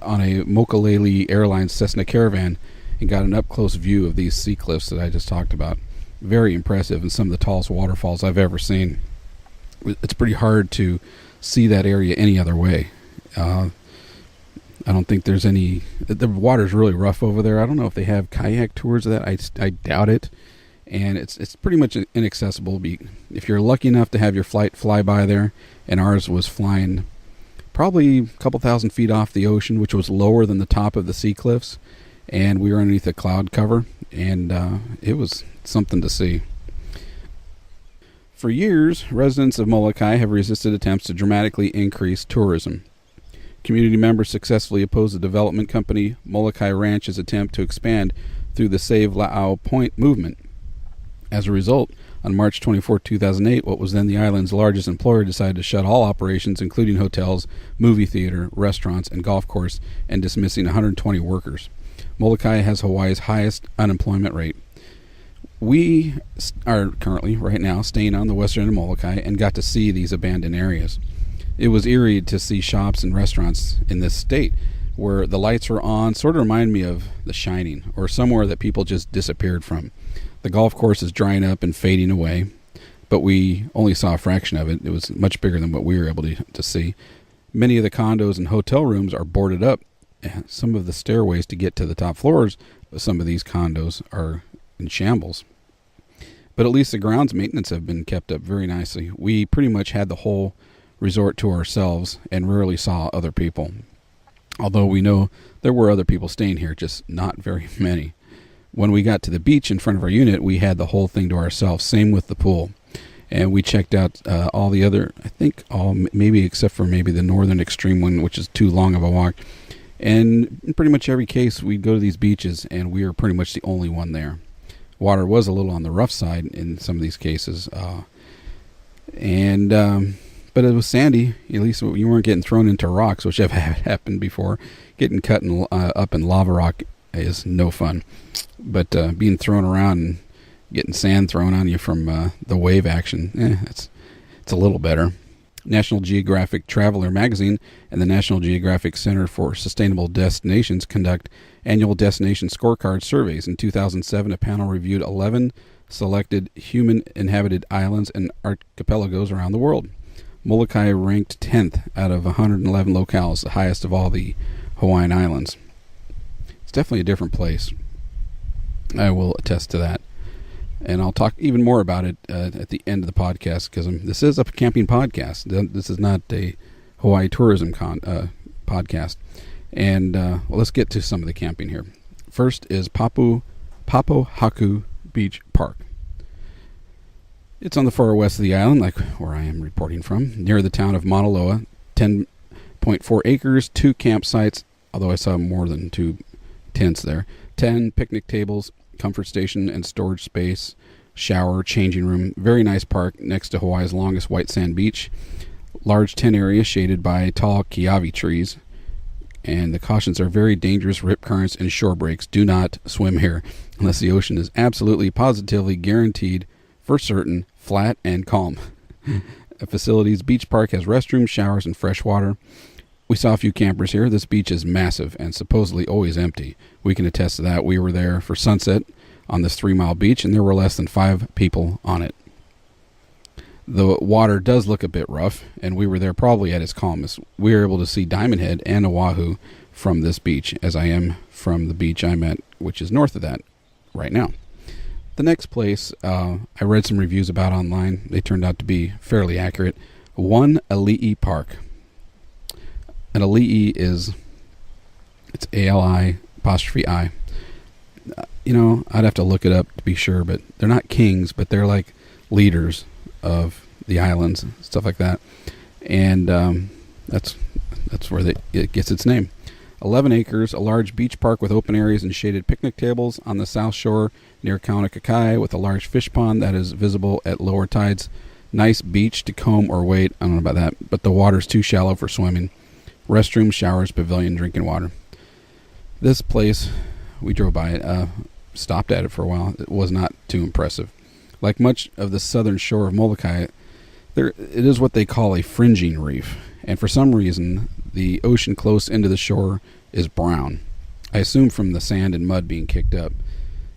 on a Mokulele Airlines Cessna Caravan and got an up-close view of these sea cliffs that I just talked about. Very impressive, and some of the tallest waterfalls I've ever seen. It's pretty hard to see that area any other way. I don't think there's any... The water's really rough over there. I don't know if they have kayak tours of that. I doubt it. And it's pretty much inaccessible. If you're lucky enough to have your flight fly by there, and ours was flying probably a couple thousand feet off the ocean, which was lower than the top of the sea cliffs, and we were underneath a cloud cover, and it was something to see. For years, residents of Molokai have resisted attempts to dramatically increase tourism. Community members successfully opposed the development company Molokai Ranch's attempt to expand through the Save La'au Point movement. As a result, on March 24, 2008, what was then the island's largest employer decided to shut all operations, including hotels, movie theater, restaurants, and golf course, and dismissing 120 workers. Molokai has Hawaii's highest unemployment rate. We are currently, right now, staying on the western end of Molokai and got to see these abandoned areas. It was eerie to see shops and restaurants in this state where the lights were on, sort of remind me of The Shining, or somewhere that people just disappeared from. The golf course is drying up and fading away, but we only saw a fraction of it. It was much bigger than what we were able to see. Many of the condos and hotel rooms are boarded up. Some of the stairways to get to the top floors of some of these condos are in shambles. But at least the grounds maintenance have been kept up very nicely. We pretty much had the whole resort to ourselves and rarely saw other people. Although we know there were other people staying here, just not very many. When we got to the beach in front of our unit, we had the whole thing to ourselves. Same with the pool. And we checked out all the other, I think all, maybe except for maybe the northern extreme one, which is too long of a walk. And in pretty much every case, we'd go to these beaches, and we were pretty much the only one there. Water was a little on the rough side in some of these cases. But it was sandy. At least you weren't getting thrown into rocks, which have happened before. Getting cut up in lava rock is no fun. But being thrown around and getting sand thrown on you from the wave action, it's a little better. National Geographic Traveler magazine and the National Geographic Center for Sustainable Destinations conduct annual destination scorecard surveys. In 2007, a panel reviewed 11 selected human-inhabited islands and archipelagos around the world. Molokai ranked 10th out of 111 locales, the highest of all the Hawaiian Islands. It's definitely a different place. I will attest to that. And I'll talk even more about it at the end of the podcast, because this is a camping podcast. This is not a Hawaii tourism podcast. And well, let's get to some of the camping here. First is Papohaku Beach Park. It's on the far west of the island, like where I am reporting from, near the town of Mauna Loa. 10.4 acres, 2 campsites, although I saw more than 2 tents there. 10 picnic tables, comfort station and storage space, shower, changing room. Very nice park next to Hawaii's longest white sand beach. Large tent area shaded by tall kiawe trees. And the cautions are very dangerous rip currents and shore breaks. Do not swim here unless the ocean is absolutely, positively guaranteed, for certain, flat and calm. Facilities, beach park has restrooms, showers, and fresh water. We saw a few campers here. This beach is massive and supposedly always empty. We can attest to that. We were there for sunset on this 3-mile beach, and there were less than 5 people on it. The water does look a bit rough, and we were there probably at its calmest. We were able to see Diamond Head and Oahu from this beach, as I am from the beach I'm at, which is north of that right now. The next place I read some reviews about online. They turned out to be fairly accurate. One Ali'i Park. An Ali'i it's A-L-I''I. I'd have to look it up to be sure, but they're not kings, but they're like leaders of the islands, stuff like that. And that's where it gets its name. 11 acres, a large beach park with open areas and shaded picnic tables on the south shore near Kona Coast with a large fish pond that is visible at lower tides. Nice beach to comb or wade. I don't know about that, but the water's too shallow for swimming. Restrooms, showers, pavilion, drinking water. This place, we drove by it, stopped at it for a while. It was not too impressive. Like much of the southern shore of Molokai, it is what they call a fringing reef, and for some reason, the ocean close into the shore is brown. I assume from the sand and mud being kicked up.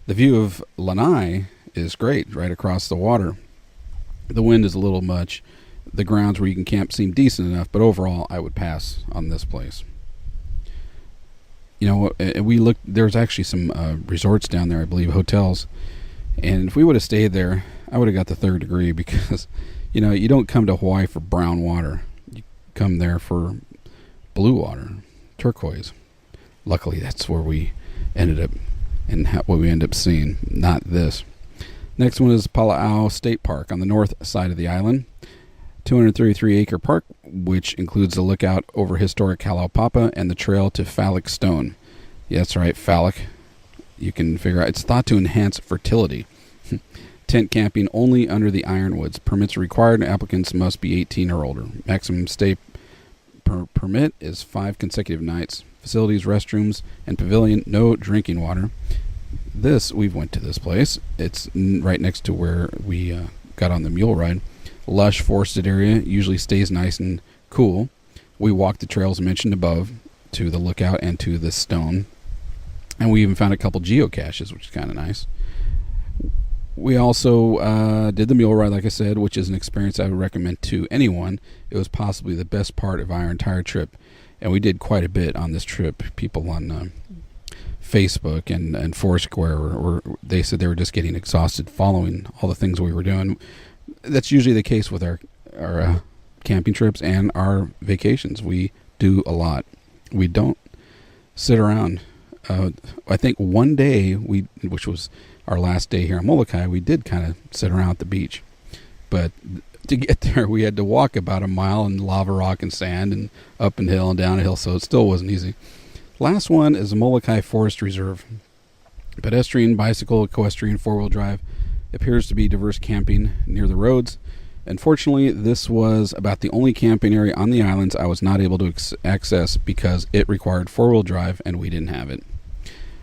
The view of Lanai is great, right across the water. The wind is a little much. The grounds where you can camp seem decent enough, but overall, I would pass on this place. We looked. There's actually some resorts down there, I believe, hotels. And if we would have stayed there, I would have got the 3rd degree because, you don't come to Hawaii for brown water. You come there for blue water, turquoise. Luckily, that's where we ended up and what we ended up seeing, not this. Next one is Pala'au State Park on the north side of the island. 233-acre park, which includes the lookout over historic Kalaupapa and the trail to Phallic Stone. Yeah, that's right, phallic. You can figure out, it's thought to enhance fertility. Tent camping only under the ironwoods. Permits required, and applicants must be 18 or older. Maximum stay permit is 5 consecutive nights. Facilities, restrooms, and pavilion, no drinking water. We've went to this place. It's right next to where we got on the mule ride. Lush forested area, usually stays nice and cool. We walked the trails mentioned above to the lookout and to the stone. And we even found a couple geocaches, which is kind of nice. We also did the mule ride, like I said, which is an experience I would recommend to anyone. It was possibly the best part of our entire trip. And we did quite a bit on this trip. People on Facebook and Foursquare, they said they were just getting exhausted following all the things we were doing. That's usually the case with our camping trips and our vacations. We do a lot. We don't sit around. I think one day, which was our last day here in Molokai, we did kind of sit around at the beach. But to get there, we had to walk about a mile in lava rock and sand and up and hill and down a hill, so it still wasn't easy. Last one is the Molokai Forest Reserve. Pedestrian, bicycle, equestrian, four-wheel drive. Appears to be diverse camping near the roads. Unfortunately, this was about the only camping area on the islands I was not able to access because it required four-wheel drive and we didn't have it.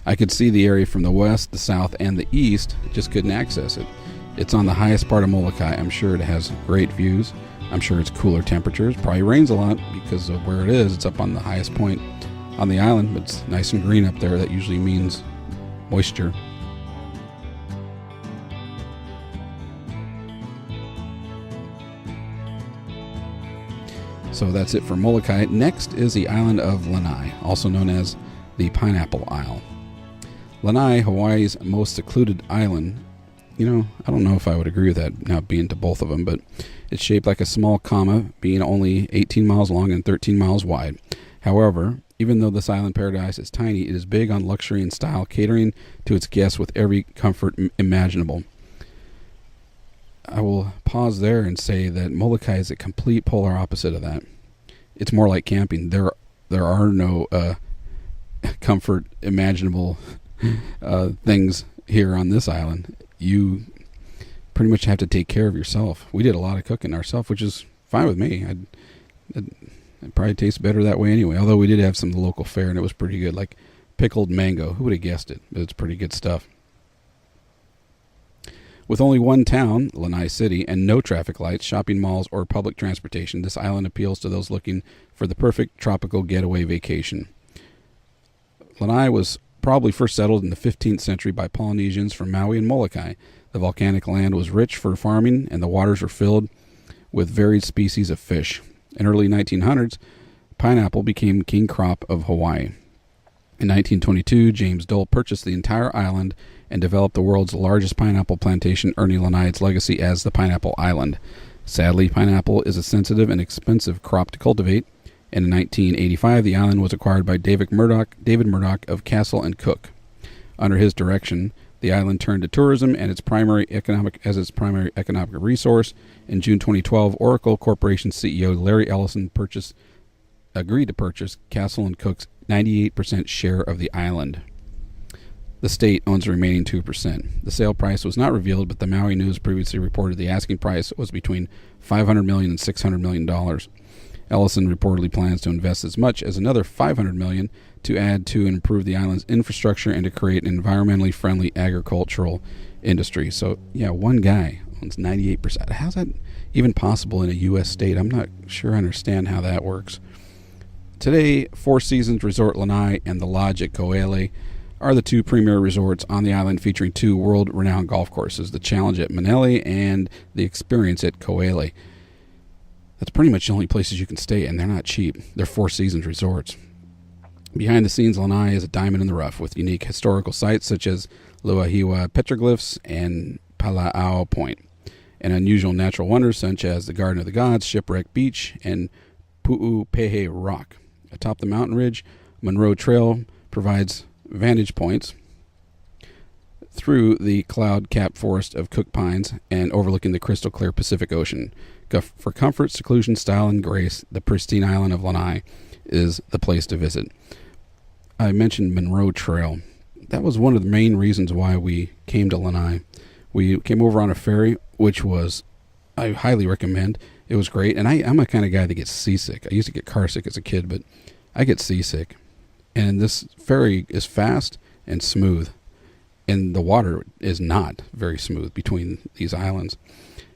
I could see the area from the west, the south, and the east, just couldn't access it. It's on the highest part of Molokai. I'm sure it has great views. I'm sure it's cooler temperatures. Probably rains a lot because of where it is. It's up on the highest point on the island, but it's nice and green up there. That usually means moisture. So that's it for Molokai. Next is the island of Lanai, also known as the Pineapple Isle. Lanai, Hawaii's most secluded island. I don't know if I would agree with that now being to both of them, but it's shaped like a small comma, being only 18 miles long and 13 miles wide. However, even though this island paradise is tiny, it is big on luxury and style, catering to its guests with every comfort imaginable. I will pause there and say that Molokai is a complete polar opposite of that. It's more like camping. There are no comfort imaginable things here on this island. You pretty much have to take care of yourself. We did a lot of cooking ourselves, which is fine with me. It probably tastes better that way anyway. Although we did have some of the local fare, and it was pretty good, like pickled mango. Who would have guessed it? But it's pretty good stuff. With only one town, Lanai City, and no traffic lights, shopping malls, or public transportation, this island appeals to those looking for the perfect tropical getaway vacation. Lanai was probably first settled in the 15th century by Polynesians from Maui and Molokai. The volcanic land was rich for farming, and the waters were filled with varied species of fish. In early 1900s, pineapple became king crop of Hawaii. In 1922, James Dole purchased the entire island and developed the world's largest pineapple plantation, earning Lanai its legacy as the Pineapple Island. Sadly, pineapple is a sensitive and expensive crop to cultivate, and in 1985, the island was acquired by David Murdoch of Castle and Cook. Under his direction, the island turned to tourism and its primary economic resource. In June 2012, Oracle Corporation CEO Larry Ellison agreed to purchase Castle and Cook's 98% share of the island. The state owns the remaining 2%. The sale price was not revealed, but the Maui News previously reported the asking price was between $500 million and $600 million. Ellison reportedly plans to invest as much as another $500 million to add to and improve the island's infrastructure and to create an environmentally friendly agricultural industry. So, yeah, one guy owns 98%. How's that even possible in a U.S. state? I'm not sure I understand how that works. Today, Four Seasons Resort Lanai and the Lodge at Kahoolawe are the two premier resorts on the island, featuring two world-renowned golf courses, the Challenge at Manele and the Experience at Kahoolawe. That's pretty much the only places you can stay, and they're not cheap. They're Four Seasons resorts. Behind the scenes, Lanai is a diamond in the rough with unique historical sites such as Luahiwa petroglyphs and Pala'au Point, and unusual natural wonders such as the Garden of the Gods, Shipwreck Beach, and Pu'upehe Rock. Atop the mountain ridge, Monroe Trail provides vantage points through the cloud-capped forest of Cook Pines and overlooking the crystal-clear Pacific Ocean. For comfort, seclusion, style, and grace, the pristine island of Lanai is the place to visit. I mentioned Monroe Trail. That was one of the main reasons why we came to Lanai. We came over on a ferry, which I highly recommend. It was great, and I'm a kind of guy that gets seasick. I used to get car sick as a kid, but I get seasick. And this ferry is fast and smooth, and the water is not very smooth between these islands,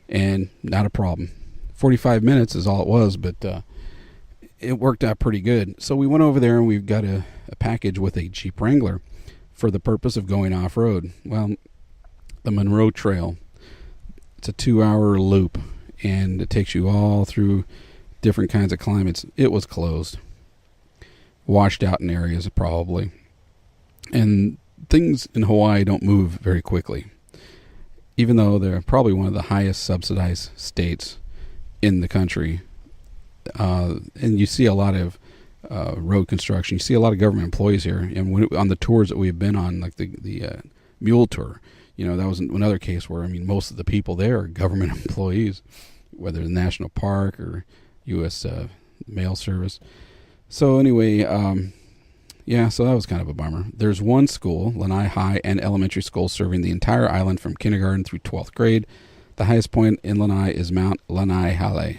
and not a problem. 45 minutes is all it was, but it worked out pretty good. So we went over there, and we've got a package with a Jeep Wrangler for the purpose of going off-road. Well, the Monroe Trail, it's a 2-hour loop, and it takes you all through different kinds of climates. It was closed. Washed out in areas probably. And things in Hawaii don't move very quickly. Even though they're probably one of the highest subsidized states in the country. And you see a lot of road construction. You see a lot of government employees here. And on the tours that we've been on, like the mule tour, that was another case where, most of the people there are government employees, whether the National Park or U.S. Mail Service. So anyway, so that was kind of a bummer. There's one school, Lanai High and Elementary School, serving the entire island from kindergarten through 12th grade. The highest point in Lanai is Mount Lanai Hale.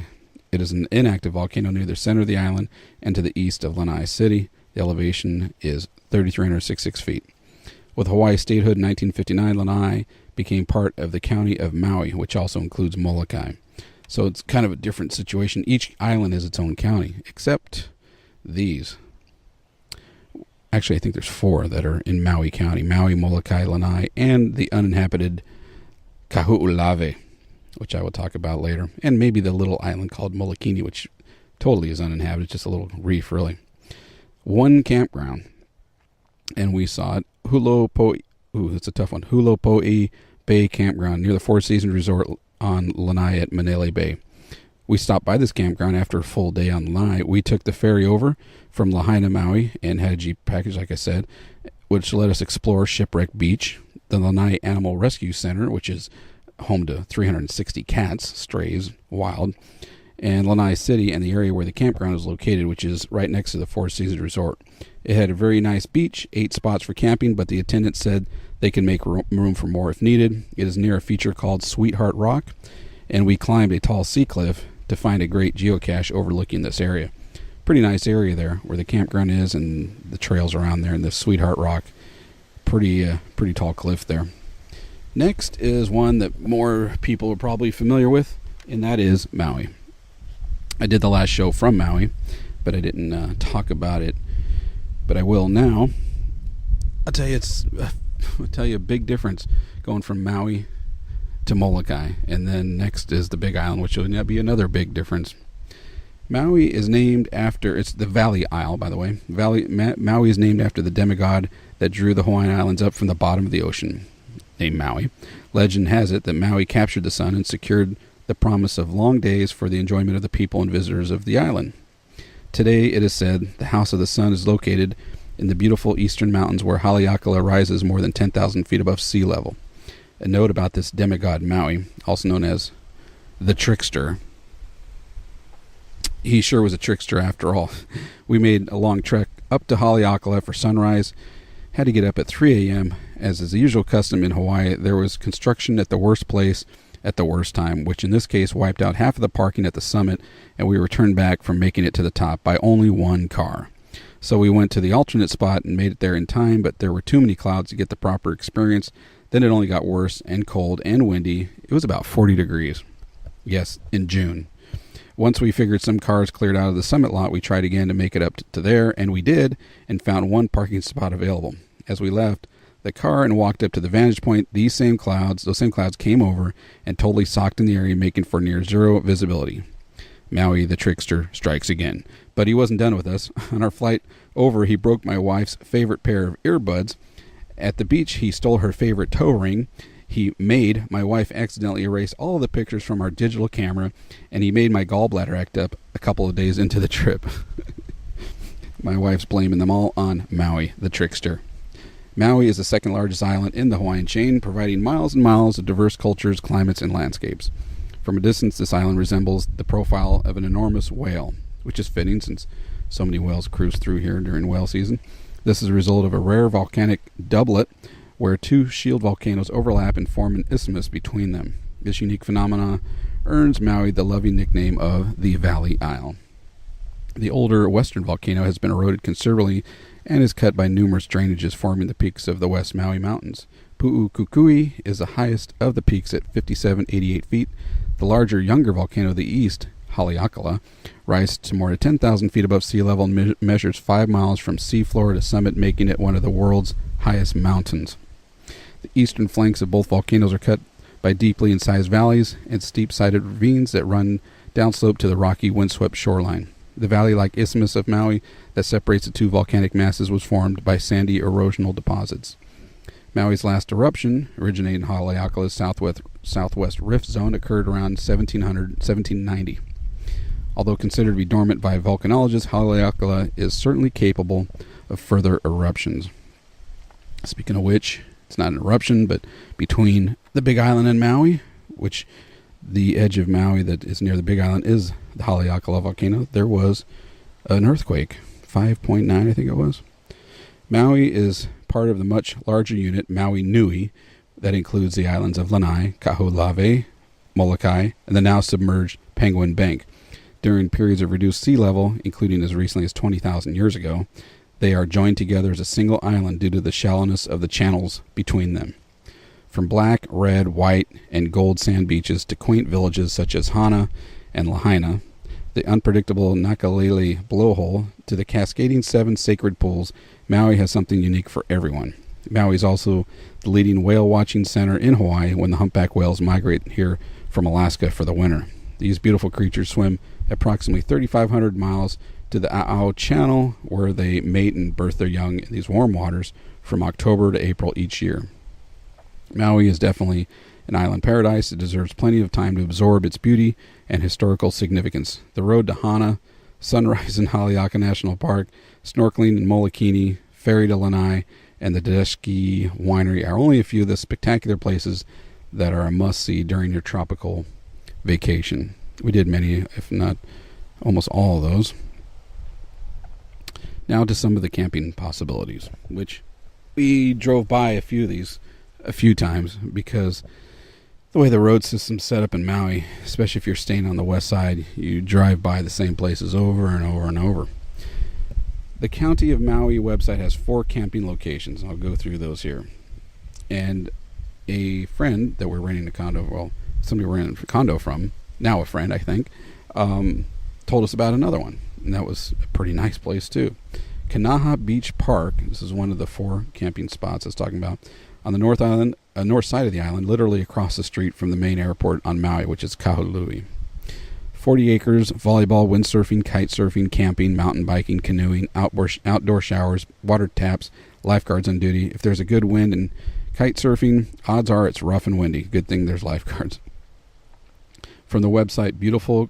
It is an inactive volcano near the center of the island and to the east of Lanai City. The elevation is 3,366 feet. With Hawaii statehood in 1959, Lanai became part of the county of Maui, which also includes Molokai. So it's kind of a different situation. Each island is its own county, except these. Actually, I think there's 4 that are in Maui County. Maui, Molokai, Lanai, and the uninhabited Kahoolawe, which I will talk about later. And maybe the little island called Molokini, which totally is uninhabited, just a little reef, really. One campground, and we saw it. It's a tough one. Hulopo'i Bay Campground near the Four Seasons Resort on Lanai at Manele Bay. We stopped by this campground after a full day on Lanai. We took the ferry over from Lahaina, Maui, and had a Jeep package, like I said, which let us explore Shipwreck Beach, the Lanai Animal Rescue Center, which is home to 360 cats, strays, wild, and Lanai City and the area where the campground is located, which is right next to the Four Seasons Resort. It had a very nice beach, 8 spots for camping, but the attendant said they can make room for more if needed. It is near a feature called Sweetheart Rock, and we climbed a tall sea cliff to find a great geocache overlooking this area. pretty nice area there where the campground is and the trails around there and the Sweetheart Rock. Pretty tall cliff there. Next is one that more people are probably familiar with, and that is Maui. I did the last show from Maui, but I didn't talk about it. But I will now. I'll tell you a big difference going from Maui to Molokai, and then next is the Big Island, which will be another big difference. Maui is named after, it's the Valley Isle, by the way. Maui is named after the demigod that drew the Hawaiian Islands up from the bottom of the ocean, named Maui. Legend has it that Maui captured the sun and secured the promise of long days for the enjoyment of the people and visitors of the island. Today, it is said, the House of the Sun is located in the beautiful eastern mountains where Haleakala rises more than 10,000 feet above sea level. A note about this demigod Maui, also known as the Trickster. He sure was a trickster after all. We made a long trek up to Haleakala for sunrise. Had to get up at 3 a.m. As is the usual custom in Hawaii, there was construction at the worst place at the worst time, which in this case wiped out half of the parking at the summit, and we were turned back from making it to the top by only one car. So we went to the alternate spot and made it there in time, but there were too many clouds to get the proper experience. Then it only got worse and cold and windy. It was about 40 degrees. Yes, in June. Once we figured some cars cleared out of the summit lot, we tried again to make it up to there, and we did, and found one parking spot available. As we left the car and walked up to the vantage point, those same clouds came over and totally socked in the area, making for near zero visibility. Maui, the trickster, strikes again. But he wasn't done with us. On our flight over, he broke my wife's favorite pair of earbuds. At the beach, he stole her favorite toe ring. He made my wife accidentally erase all of the pictures from our digital camera, and he made my gallbladder act up a couple of days into the trip. My wife's blaming them all on Maui, the trickster. Maui is the second largest island in the Hawaiian chain, providing miles and miles of diverse cultures, climates, and landscapes. From a distance, this island resembles the profile of an enormous whale, which is fitting since so many whales cruise through here during whale season. This is a result of a rare volcanic doublet where two shield volcanoes overlap and form an isthmus between them. This unique phenomenon earns Maui the loving nickname of the Valley Isle. The older western volcano has been eroded considerably and is cut by numerous drainages forming the peaks of the West Maui Mountains. Pu'ukukui is the highest of the peaks at 5,788 feet. The larger, younger volcano of the east, Haleakala, rises to more than 10,000 feet above sea level and measures 5 miles from seafloor to summit, making it one of the world's highest mountains. The eastern flanks of both volcanoes are cut by deeply incised valleys and steep-sided ravines that run downslope to the rocky, windswept shoreline. The valley-like isthmus of Maui that separates the two volcanic masses was formed by sandy erosional deposits. Maui's last eruption, originating in Haleakala's southwest rift zone, occurred around 1790. Although considered to be dormant by volcanologists, Haleakala is certainly capable of further eruptions. Speaking of which, it's not an eruption, but between the Big Island and Maui, which the edge of Maui that is near the Big Island is the Haleakala volcano, there was an earthquake, 5.9 I think it was. Maui is part of the much larger unit Maui Nui that includes the islands of Lanai, Kahoolawe, Molokai, and the now submerged Penguin Bank. During periods of reduced sea level, including as recently as 20,000 years ago, they are joined together as a single island due to the shallowness of the channels between them. From black, red, white, and gold sand beaches to quaint villages such as Hana and Lahaina, the unpredictable Nakalele blowhole to the cascading 7 sacred pools, Maui has something unique for everyone. Maui is also the leading whale watching center in Hawaii when the humpback whales migrate here from Alaska for the winter. These beautiful creatures swim approximately 3,500 miles to the A'au Channel, where they mate and birth their young in these warm waters from October to April each year. Maui is definitely an island paradise. It deserves plenty of time to absorb its beauty and historical significance. The road to Hana, sunrise in Haleakala National Park, snorkeling in Molokini, ferry to Lanai, and the Tedeschi Winery are only a few of the spectacular places that are a must-see during your tropical vacation. We did many, if not almost all of those. Now to some of the camping possibilities, which we drove by a few of these a few times because the way the road system's set up in Maui, especially if you're staying on the west side, you drive by the same places over and over and over. The County of Maui website has 4 camping locations. I'll go through those here. And a friend that we're renting a condo, well, somebody we're renting a condo from, now a friend, I think, told us about another one. And that was a pretty nice place, too. Kanaha Beach Park, this is one of the 4 camping spots I was talking about, on the north side of the island, literally across the street from the main airport on Maui, which is Kahoolawe. 40 acres, volleyball, windsurfing, kite surfing, camping, mountain biking, canoeing, outdoor showers, water taps, lifeguards on duty. If there's a good wind and kite surfing, odds are it's rough and windy. Good thing there's lifeguards. From the website, beautiful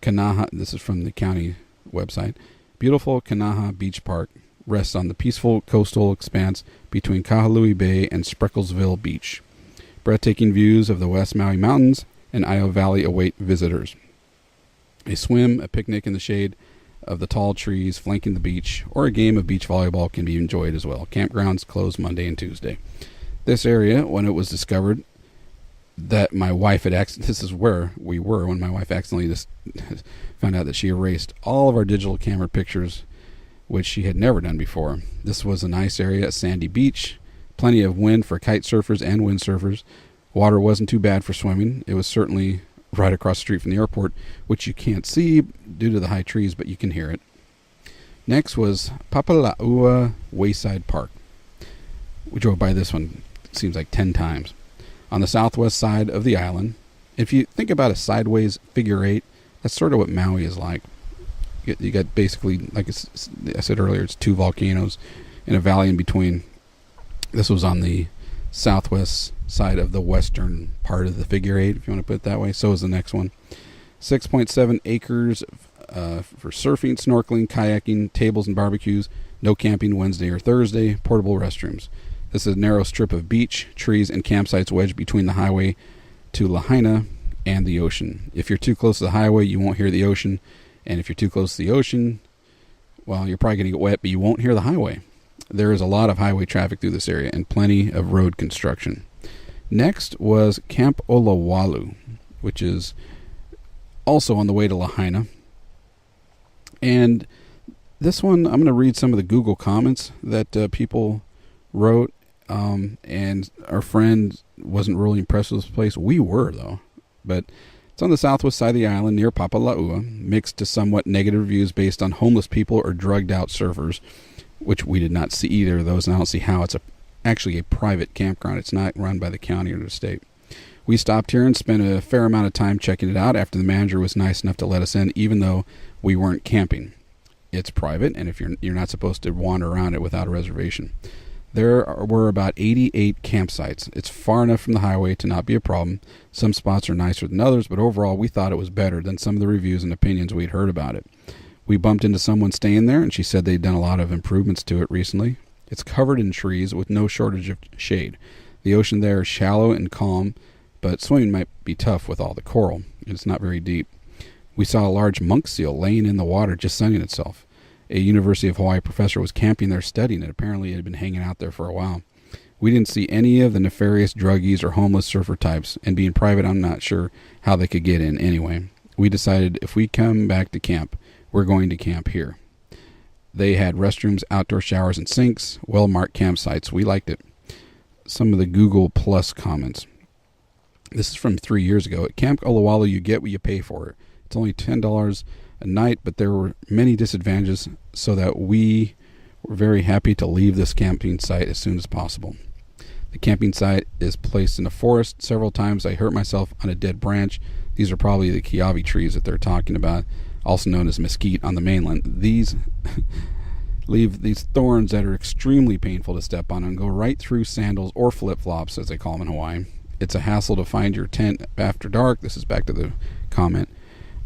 Kanaha, this is from the county website, beautiful Kanaha Beach Park rests on the peaceful coastal expanse between Kahoolawe Bay and Sprecklesville Beach. Breathtaking views of the West Maui Mountains and Io Valley await visitors. A swim, a picnic in the shade of the tall trees flanking the beach, or a game of beach volleyball can be enjoyed as well. Campgrounds close Monday and Tuesday. This area, when it was discovered that my wife had this is where we were when my wife accidentally found out that she erased all of our digital camera pictures, which she had never done before. This was a nice area, a sandy beach, plenty of wind for kite surfers and windsurfers. Water wasn't too bad for swimming. It was certainly right across the street from the airport, which you can't see due to the high trees, but you can hear it. Next was Papala'ua Wayside Park. We drove by this one, it seems like 10 times. On the southwest side of the island. If you think about a sideways figure 8, that's sort of what Maui is like. You got basically, like I said earlier, it's 2 volcanoes and a valley in between. This was on the southwest side of the western part of the figure 8, if you want to put it that way. So is the next one. 6.7 acres for surfing, snorkeling, kayaking, tables and barbecues. No camping Wednesday or Thursday. Portable restrooms. This is a narrow strip of beach, trees, and campsites wedged between the highway to Lahaina and the ocean. If you're too close to the highway, you won't hear the ocean. And if you're too close to the ocean, well, you're probably going to get wet, but you won't hear the highway. There is a lot of highway traffic through this area and plenty of road construction. Next was Camp Olawalu, which is also on the way to Lahaina. And this one, I'm going to read some of the Google comments that people wrote. And our friend wasn't really impressed with this place. We were, though. But it's on the southwest side of the island near Papala'ua, mixed to somewhat negative reviews based on homeless people or drugged out surfers, which we did not see either of those, and I don't see how. It's actually a private campground. It's not run by the county or the state. We stopped here and spent a fair amount of time checking it out after the manager was nice enough to let us in, even though we weren't camping. It's private, and if you're not supposed to wander around it without a reservation. There were about 88 campsites. It's far enough from the highway to not be a problem. Some spots are nicer than others, but overall we thought it was better than some of the reviews and opinions we'd heard about it. We bumped into someone staying there, and she said they'd done a lot of improvements to it recently. It's covered in trees with no shortage of shade. The ocean there is shallow and calm, but swimming might be tough with all the coral. It's not very deep. We saw a large monk seal laying in the water just sunning itself. A University of Hawaii professor was camping there studying it. Apparently it had been hanging out there for a while. We didn't see any of the nefarious druggies or homeless surfer types, and being private, I'm not sure how they could get in anyway. We decided if we come back to camp, we're going to camp here. They had restrooms, outdoor showers, and sinks, well-marked campsites. We liked it. Some of the Google Plus comments. This is from 3 years ago. At Camp Olawalu, you get what you pay for. It's only $10 a night, but there were many disadvantages, so that we were very happy to leave this camping site as soon as possible. The camping site is placed in a forest. Several times I hurt myself on a dead branch. These are probably the kiawe trees that they're talking about, also known as mesquite on the mainland. These leave these thorns that are extremely painful to step on and go right through sandals or flip-flops, as they call them in Hawaii. It's a hassle to find your tent after dark. This is back to the comment.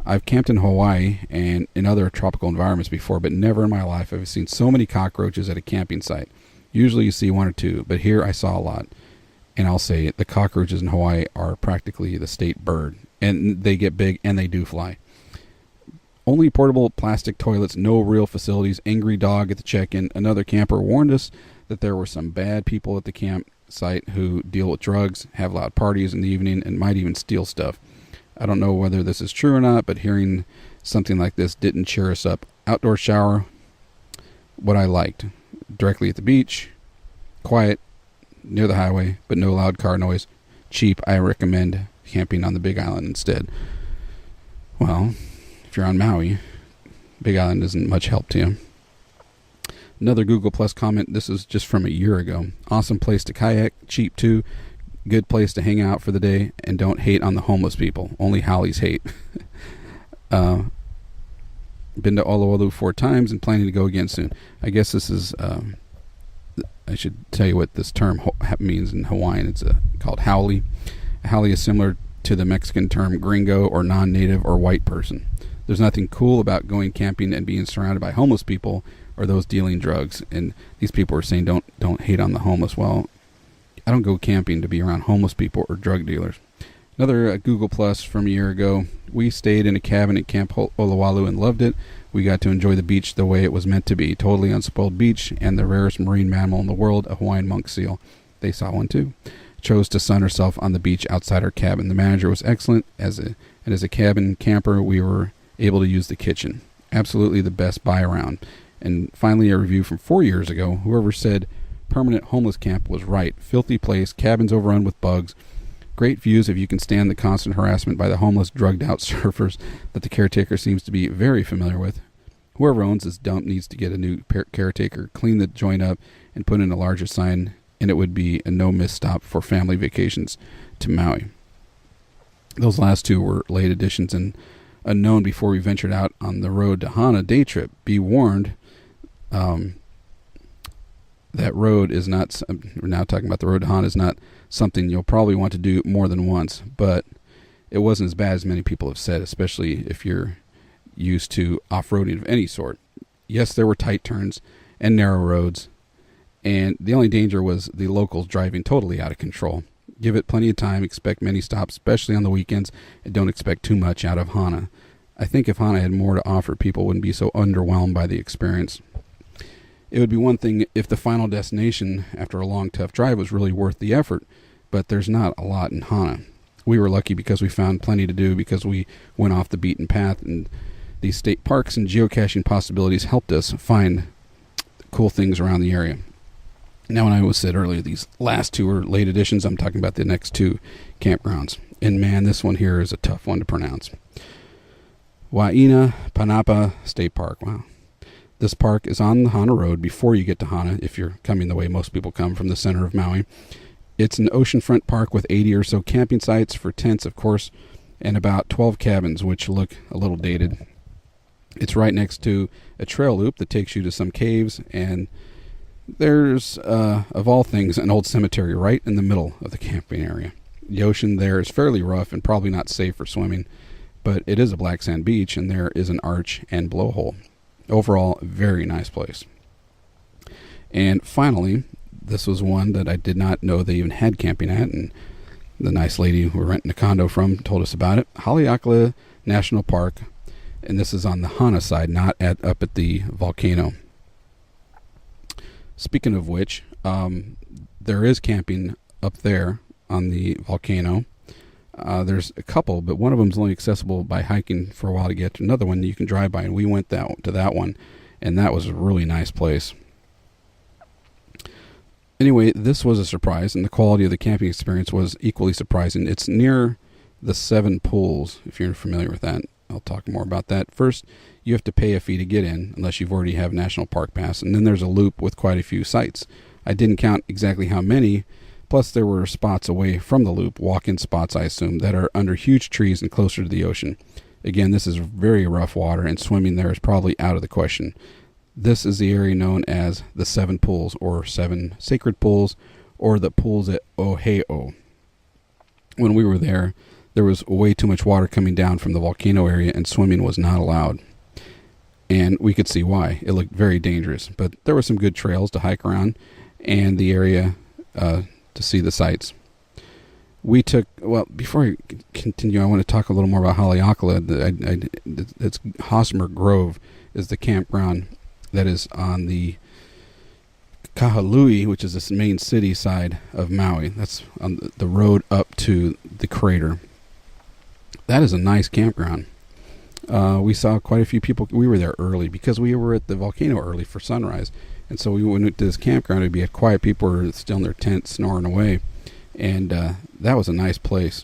I've camped in Hawaii and in other tropical environments before, but never in my life have I seen so many cockroaches at a camping site. Usually you see 1 or 2, but here I saw a lot. And I'll say the cockroaches in Hawaii are practically the state bird. And they get big and they do fly. Only portable plastic toilets, no real facilities, angry dog at the check-in. Another camper warned us that there were some bad people at the campsite who deal with drugs, have loud parties in the evening, and might even steal stuff. I don't know whether this is true or not, but hearing something like this didn't cheer us up. Outdoor shower what I liked. Directly at the beach, quiet, near the highway, but no loud car noise. Cheap. I recommend camping on the Big Island instead. Well, if you're on Maui, Big Island isn't much help to you. Another Google Plus comment. This is just from a year ago. Awesome place to kayak. Cheap too. Good place to hang out for the day. And don't hate on the homeless people. Only Howleys hate. Been to Oluolu 4 times and planning to go again soon. I guess this is... I should tell you what this term means in Hawaiian. It's called haole. A haole is similar to the Mexican term gringo or non-native or white person. There's nothing cool about going camping and being surrounded by homeless people or those dealing drugs. And these people are saying don't hate on the homeless. Well, I don't go camping to be around homeless people or drug dealers. Another Google Plus from a year ago. We stayed in a cabin at Camp Olowalu and loved it. We got to enjoy the beach the way it was meant to be. Totally unspoiled beach and the rarest marine mammal in the world, a Hawaiian monk seal. They saw one too. Chose to sun herself on the beach outside our cabin. The manager was excellent. As a cabin camper, we were able to use the kitchen. Absolutely the best buy around. And finally, a review from 4 years ago. Whoever said permanent homeless camp was right. Filthy place, cabins overrun with bugs. Great views if you can stand the constant harassment by the homeless, drugged-out surfers that the caretaker seems to be very familiar with. Whoever owns this dump needs to get a new caretaker, clean the joint up, and put in a larger sign, and it would be a no-miss stop for family vacations to Maui. Those last two were late additions and unknown before we ventured out on the road to Hana day trip. Be warned, that road is not, we're now talking about the road to Hana, is not something you'll probably want to do more than once, but it wasn't as bad as many people have said, especially if you're used to off-roading of any sort. Yes, there were tight turns and narrow roads, and the only danger was the locals driving totally out of control. Give it plenty of time, expect many stops, especially on the weekends, and don't expect too much out of Hana. I think if Hana had more to offer, people wouldn't be so underwhelmed by the experience. It would be one thing if the final destination after a long, tough drive was really worth the effort, but there's not a lot in Hana. We were lucky because we found plenty to do because we went off the beaten path, and these state parks and geocaching possibilities helped us find cool things around the area. Now, when I was said earlier, these last two are late additions. I'm talking about the next two campgrounds. And man, this one here is a tough one to pronounce. Waina Panapa State Park. Wow. This park is on the Hana Road before you get to Hana, if you're coming the way most people come from the center of Maui. It's an oceanfront park with 80 or so camping sites for tents, of course, and about 12 cabins, which look a little dated. It's right next to a trail loop that takes you to some caves, and there's, of all things, an old cemetery right in the middle of the camping area. The ocean there is fairly rough and probably not safe for swimming, but it is a black sand beach, and there is an arch and blowhole. Overall, very nice place. And finally, this was one that I did not know they even had camping at, and the nice lady who we're renting a condo from told us about it. Haleakala National Park, and this is on the Hana side, not up at the volcano. Speaking of which, there is camping up there on the volcano. There's a couple, but one of them is only accessible by hiking for a while to get to another one that you can drive by, and we went to that one, and that was a really nice place. Anyway, this was a surprise, and the quality of the camping experience was equally surprising. It's near the 7 pools, if you're familiar with that. I'll talk more about that. First, you have to pay a fee to get in, unless you've already have National Park Pass, and then there's a loop with quite a few sites. I didn't count exactly how many, plus there were spots away from the loop, walk-in spots I assume, that are under huge trees and closer to the ocean. Again, this is very rough water, and swimming there is probably out of the question. This is the area known as the 7 pools, or 7 sacred pools, or the pools at Oheo. When we were there was way too much water coming down from the volcano area, and swimming was not allowed. And we could see why. It looked very dangerous, but there were some good trails to hike around, and the area to see the sights. We took, well, before I continue, I want to talk a little more about Haleakala. It's Hosmer Grove is the campground that is on the Kahoolawe, which is the main city side of Maui. That's on the road up to the crater. That is a nice campground. We saw quite a few people. We were there early because we were at the volcano early for sunrise. And so we went to this campground. It'd be quiet. People were still in their tents snoring away. And that was a nice place.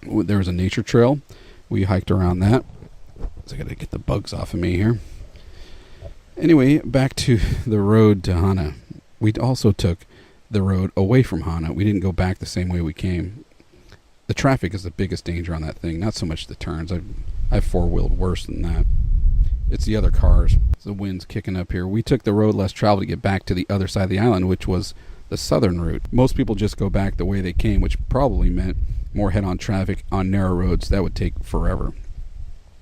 There was a nature trail. We hiked around that. So I got to get the bugs off of me here. Anyway, back to the road to Hana. We also took the road away from Hana. We didn't go back the same way we came. The traffic is the biggest danger on that thing, not so much the turns. I've four-wheeled worse than that. It's the other cars. The wind's kicking up here. We took the road less traveled to get back to the other side of the island, which was the southern route. Most people just go back the way they came, which probably meant more head-on traffic on narrow roads. That would take forever.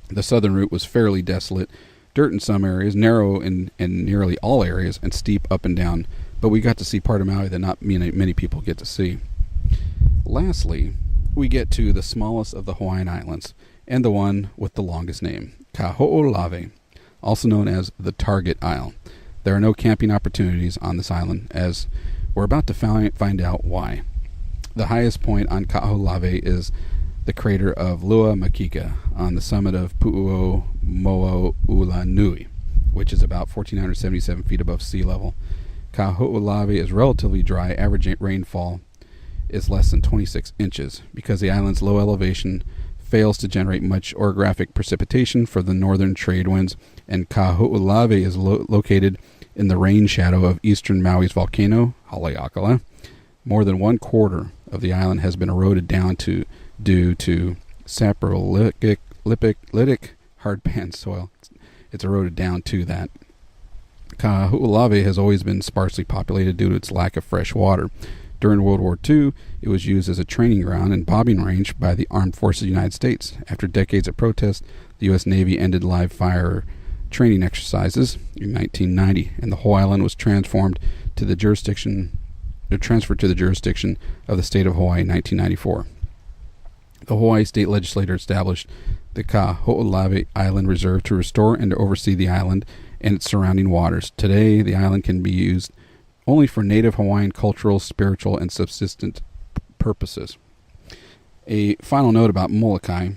The southern route was fairly desolate, dirt in some areas, narrow in nearly all areas, and steep up and down. But we got to see part of Maui that not many people get to see. Lastly, we get to the smallest of the Hawaiian Islands, and the one with the longest name, Kahoolawe, also known as the Target Isle. There are no camping opportunities on this island, as we're about to find out why. The highest point on Kahoolawe is the crater of Lua Makika on the summit of Pu'umo'ulanui, which is about 1,477 feet above sea level. Kahoolawe is relatively dry. Average rainfall is less than 26 inches because the island's low elevation fails to generate much orographic precipitation for the northern trade winds, and Kahoolawe is located in the rain shadow of eastern Maui's volcano, Haleakala. More than 1/4 of the island has been eroded down due to saprolitic hardpan soil. It's eroded down to that. Kahoolawe has always been sparsely populated due to its lack of fresh water. During World War II, it was used as a training ground and bombing range by the Armed Forces of the United States. After decades of protest, the U.S. Navy ended live fire training exercises in 1990, and the whole island was transferred to the jurisdiction of the state of Hawaii in 1994. The Hawaii State Legislature established the Kahoolawe Island Reserve to restore and to oversee the island and its surrounding waters. Today, the island can be used only for native Hawaiian cultural, spiritual, and subsistence purposes. A final note about Molokai.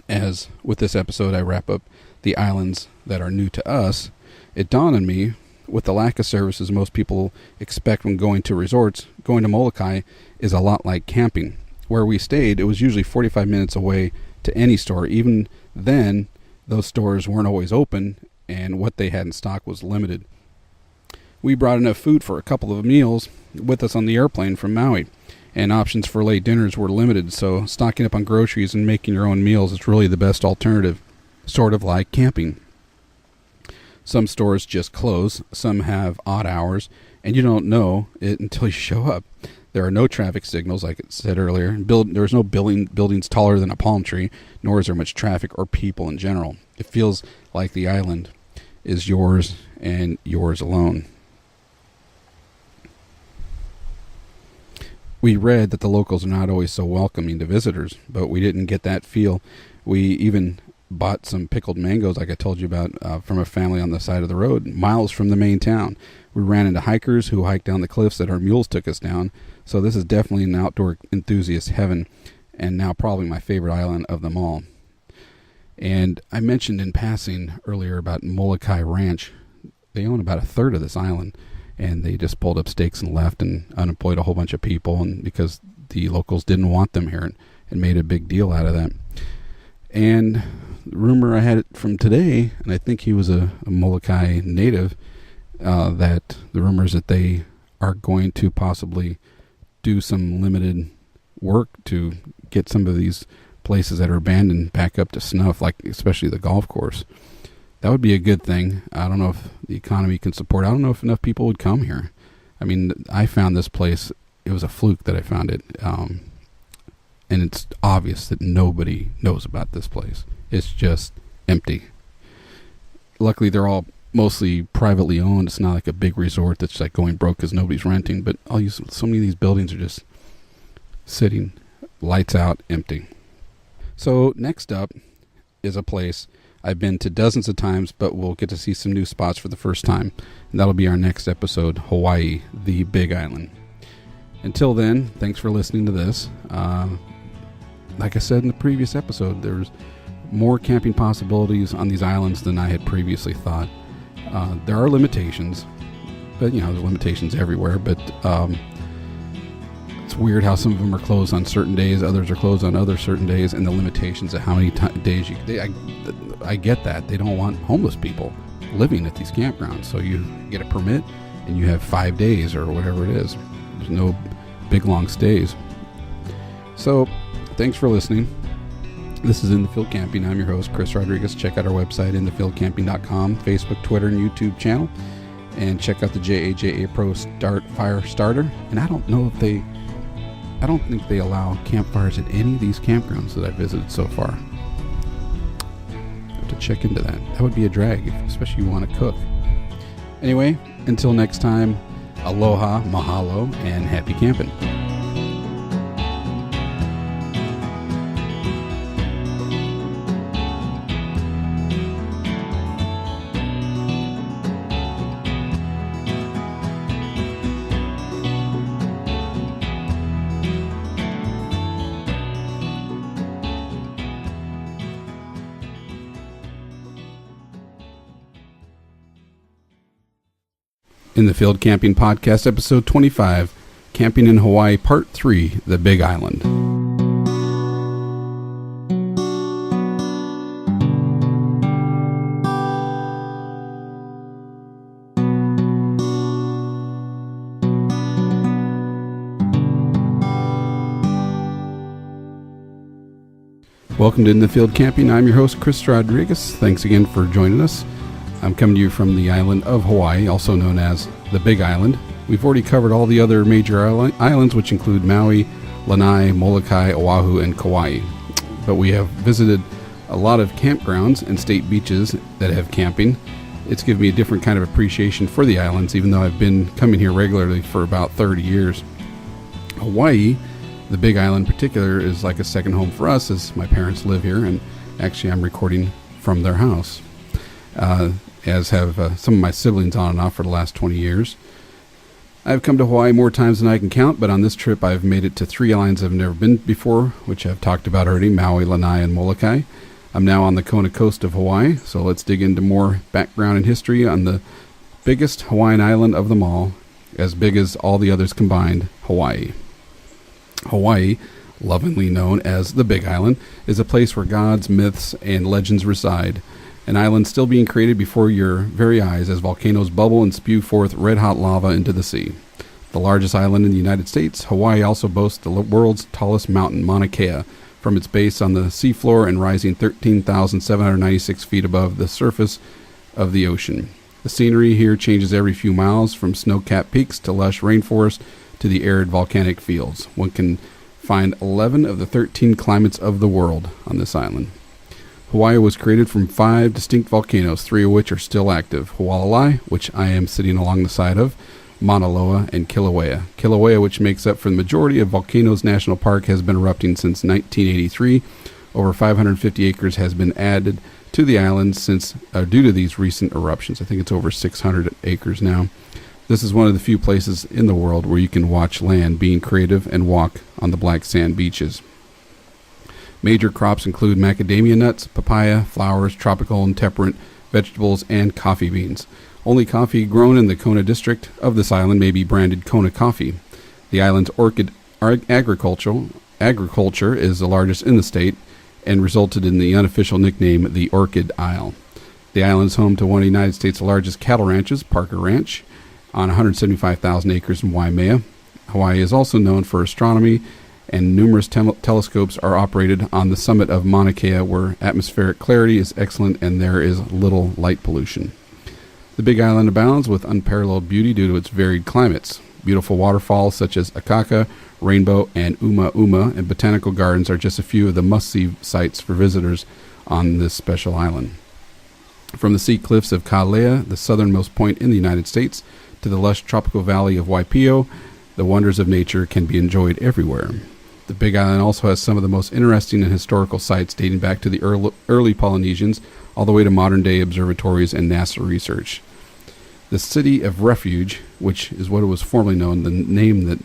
As with this episode I wrap up the islands that are new to us, it dawned on me, with the lack of services most people expect when going to resorts, going to Molokai is a lot like camping. Where we stayed, it was usually 45 minutes away to any store. Even then, those stores weren't always open, and what they had in stock was limited. We brought enough food for a couple of meals with us on the airplane from Maui, and options for late dinners were limited, so stocking up on groceries and making your own meals is really the best alternative, sort of like camping. Some stores just close, some have odd hours, and you don't know it until you show up. There are no traffic signals, like it said earlier. There's no buildings taller than a palm tree, nor is there much traffic or people in general. It feels like the island is yours and yours alone. We read that the locals are not always so welcoming to visitors, but we didn't get that feel. We even bought some pickled mangoes, like I told you about, from a family on the side of the road, miles from the main town. We ran into hikers who hiked down the cliffs that our mules took us down, so this is definitely an outdoor enthusiast heaven, and now probably my favorite island of them all. And I mentioned in passing earlier about Molokai Ranch. They own about a third of this island, and they just pulled up stakes and left and unemployed a whole bunch of people, and because the locals didn't want them here and made a big deal out of that. And the rumor I had from today, and I think he was a Molokai native, that the rumors that they are going to possibly do some limited work to get some of these places that are abandoned back up to snuff, like especially the golf course. That would be a good thing. I don't know if the economy can support it. I don't know if enough people would come here. I mean, I found this place. It was a fluke that I found it. And it's obvious that nobody knows about this place. It's just empty. Luckily, they're all mostly privately owned. It's not like a big resort that's like going broke because nobody's renting. But so many of these buildings are just sitting, lights out, empty. So next up is a place I've been to dozens of times, but we'll get to see some new spots for the first time. And that'll be our next episode, Hawaii, the Big Island. Until then, thanks for listening to this. Like I said in the previous episode, there's more camping possibilities on these islands than I had previously thought. There are limitations, but there are limitations everywhere, but it's weird how some of them are closed on certain days, others are closed on other certain days, and the limitations of how many days I get that. They don't want homeless people living at these campgrounds, so you get a permit and you have 5 days or whatever it is. There's no big long stays. So thanks for listening. This is In the Field Camping. I'm your host, Chris Rodriguez. Check out our website, inthefieldcamping.com, Facebook, Twitter, and YouTube channel, and check out the JAJA Pro Fire Starter. And I don't think they allow campfires at any of these campgrounds that I've visited so far. I have to check into that. That would be a drag, especially if you want to cook. Anyway, until next time, aloha, mahalo, and happy camping. In the Field Camping Podcast, Episode 25, Camping in Hawaii, Part 3, The Big Island. Welcome to In the Field Camping. I'm your host, Chris Rodriguez. Thanks again for joining us. I'm coming to you from the island of Hawaii, also known as the Big Island. We've already covered all the other major islands, which include Maui, Lanai, Molokai, Oahu, and Kauai. But we have visited a lot of campgrounds and state beaches that have camping. It's given me a different kind of appreciation for the islands, even though I've been coming here regularly for about 30 years. Hawaii, the Big Island in particular, is like a second home for us, as my parents live here, and actually I'm recording from their house. As have some of my siblings on and off for the last 20 years. I've come to Hawaii more times than I can count, but on this trip I've made it to 3 islands I've never been before, which I've talked about already, Maui, Lanai, and Molokai. I'm now on the Kona Coast of Hawaii, so let's dig into more background and history on the biggest Hawaiian island of them all, as big as all the others combined, Hawaii. Hawaii, lovingly known as the Big Island, is a place where gods, myths, and legends reside. An island still being created before your very eyes as volcanoes bubble and spew forth red-hot lava into the sea. The largest island in the United States, Hawaii also boasts the world's tallest mountain, Mauna Kea, from its base on the seafloor and rising 13,796 feet above the surface of the ocean. The scenery here changes every few miles, from snow-capped peaks to lush rainforest to the arid volcanic fields. One can find 11 of the 13 climates of the world on this island. Hawaii was created from 5 distinct volcanoes, 3 of which are still active: Hualalai, which I am sitting along the side of, Mauna Loa, and Kilauea. Kilauea, which makes up for the majority of Volcanoes National Park, has been erupting since 1983. Over 550 acres has been added to the island due to these recent eruptions. I think it's over 600 acres now. This is one of the few places in the world where you can watch land being creative and walk on the black sand beaches. Major crops include macadamia nuts, papaya, flowers, tropical and temperate vegetables, and coffee beans. Only coffee grown in the Kona district of this island may be branded Kona coffee. The island's orchid agriculture is the largest in the state and resulted in the unofficial nickname the Orchid Isle. The island is home to one of the United States' largest cattle ranches, Parker Ranch, on 175,000 acres in Waimea. Hawaii is also known for astronomy, and numerous telescopes are operated on the summit of Mauna Kea, where atmospheric clarity is excellent and there is little light pollution. The Big Island abounds with unparalleled beauty due to its varied climates. Beautiful waterfalls such as Akaka, Rainbow, and Uma Uma, and botanical gardens are just a few of the must-see sites for visitors on this special island. From the sea cliffs of Kahoolawe, the southernmost point in the United States, to the lush tropical valley of Waipio, the wonders of nature can be enjoyed everywhere. The Big Island also has some of the most interesting and historical sites dating back to the early Polynesians all the way to modern-day observatories and NASA research. The City of Refuge, which is what it was formerly known, the name that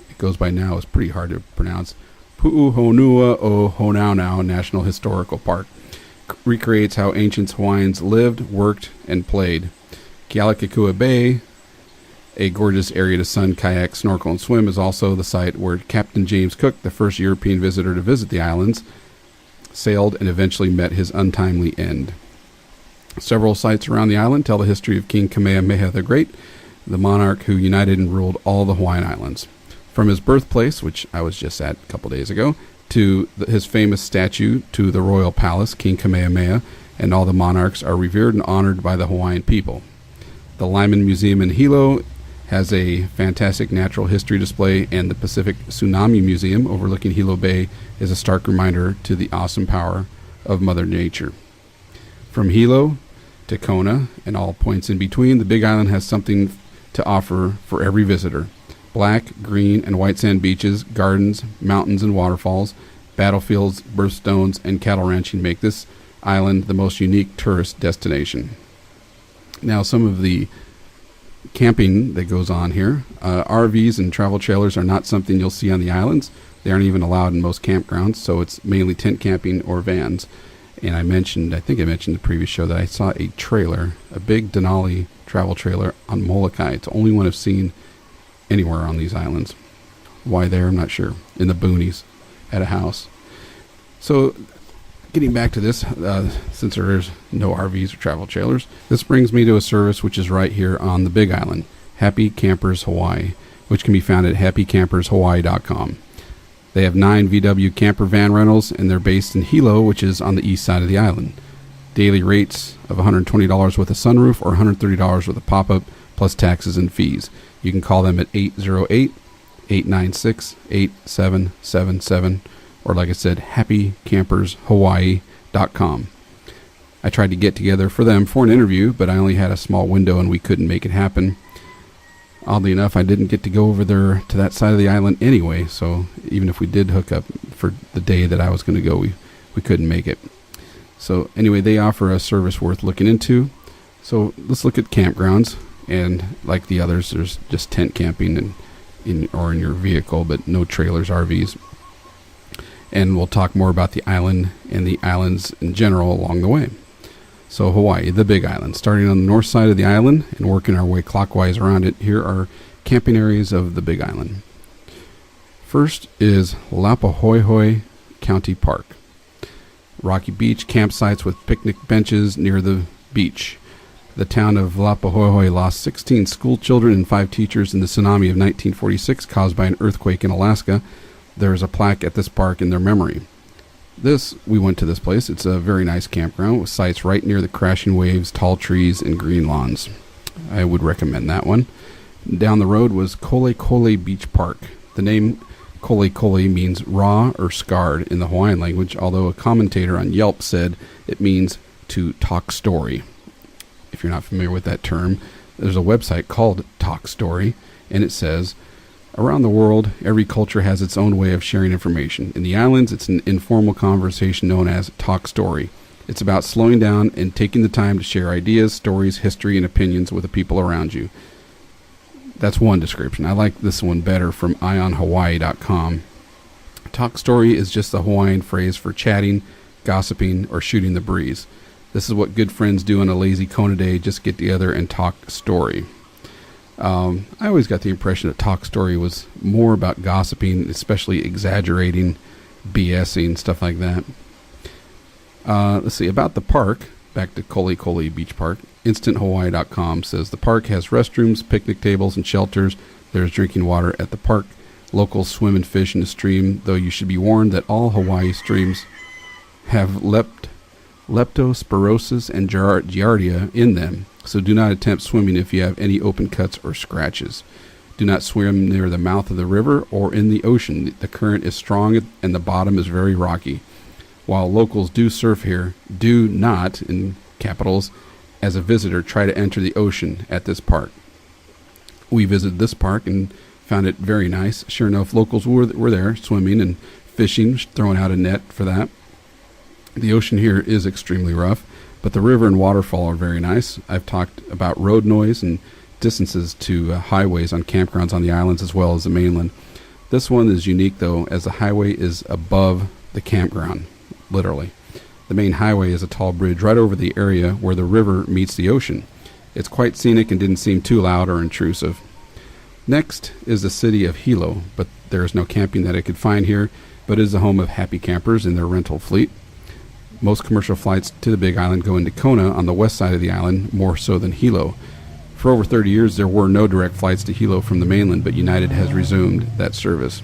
it goes by now is pretty hard to pronounce, Pu'uhonua o Honaunau National Historical Park, recreates how ancient Hawaiians lived, worked, and played. Kealakekua Bay, a gorgeous area to sun, kayak, snorkel, and swim, is also the site where Captain James Cook, the first European visitor to visit the islands, sailed and eventually met his untimely end. Several sites around the island tell the history of King Kamehameha the Great, the monarch who united and ruled all the Hawaiian Islands. From his birthplace, which I was just at a couple days ago, to his famous statue, to the royal palace, King Kamehameha and all the monarchs are revered and honored by the Hawaiian people. The Lyman Museum in Hilo has a fantastic natural history display, and the Pacific Tsunami Museum overlooking Hilo Bay is a stark reminder to the awesome power of Mother Nature. From Hilo to Kona and all points in between, the Big Island has something to offer for every visitor. Black, green, and white sand beaches, gardens, mountains and waterfalls, battlefields, birthstones, and cattle ranching make this island the most unique tourist destination. Now, some of the camping that goes on here. RVs and travel trailers are not something you'll see on the islands. They aren't even allowed in most campgrounds, so it's mainly tent camping or vans. And I think I mentioned in the previous show that I saw a trailer, a big Denali travel trailer on Molokai. It's the only one I've seen anywhere on these islands. Why there, I'm not sure. In the boonies at a house. So getting back to this, since there is no RVs or travel trailers, this brings me to a service which is right here on the Big Island, Happy Campers Hawaii, which can be found at happycampershawaii.com. They have 9 VW camper van rentals, and they're based in Hilo, which is on the east side of the island. Daily rates of $120 with a sunroof or $130 with a pop-up, plus taxes and fees. You can call them at 808-896-8777, or like I said, happycampershawaii.com. I tried to get together for them for an interview, but I only had a small window and we couldn't make it happen. Oddly enough, I didn't get to go over there to that side of the island anyway, so even if we did hook up for the day that I was going to go, we couldn't make it. So anyway, they offer a service worth looking into. So let's look at campgrounds, and like the others, there's just tent camping in your vehicle, but no trailers, RVs. And we'll talk more about the island and the islands in general along the way. So Hawaii, the Big Island. Starting on the north side of the island and working our way clockwise around it, here are camping areas of the Big Island. First is Lapahoihoi County Park. Rocky beach campsites with picnic benches near the beach. The town of Lapahoihoi lost 16 school children and 5 teachers in the tsunami of 1946 caused by an earthquake in Alaska. There is a plaque at this park in their memory. We went to this place. It's a very nice campground with sites right near the crashing waves, tall trees, and green lawns. I would recommend that one. Down the road was Kole Kole Beach Park. The name Kole Kole means raw or scarred in the Hawaiian language, although a commentator on Yelp said it means to talk story. If you're not familiar with that term, there's a website called Talk Story, and it says, around the world, every culture has its own way of sharing information. In the islands, it's an informal conversation known as talk story. It's about slowing down and taking the time to share ideas, stories, history, and opinions with the people around you. That's one description. I like this one better from eyeonhawaii.com. Talk story is just the Hawaiian phrase for chatting, gossiping, or shooting the breeze. This is what good friends do on a lazy Kona day, just get together and talk story. I always got the impression that talk story was more about gossiping, especially exaggerating, BSing, stuff like that. Let's see, about the park, back to Kole Kole Beach Park, InstantHawaii.com says the park has restrooms, picnic tables, and shelters. There's drinking water at the park. Locals swim and fish in the stream, though you should be warned that all Hawaii streams have leptospirosis and giardia in them. So do not attempt swimming if you have any open cuts or scratches. Do not swim near the mouth of the river or in the ocean. The current is strong and the bottom is very rocky. While locals do surf here, do not, in capitals, as a visitor, try to enter the ocean at this park. We visited this park and found it very nice. Sure enough, locals were there swimming and fishing, throwing out a net for that. The ocean here is extremely rough, but the river and waterfall are very nice. I've talked about road noise and distances to highways on campgrounds on the islands as well as the mainland. This one is unique, though, as the highway is above the campground, literally. The main highway is a tall bridge right over the area where the river meets the ocean. It's quite scenic and didn't seem too loud or intrusive. Next is the city of Hilo, but there is no camping that I could find here, but it is the home of happy campers and their rental fleet. Most commercial flights to the Big Island go into Kona on the west side of the island, more so than Hilo. For over 30 years, there were no direct flights to Hilo from the mainland, but United has resumed that service.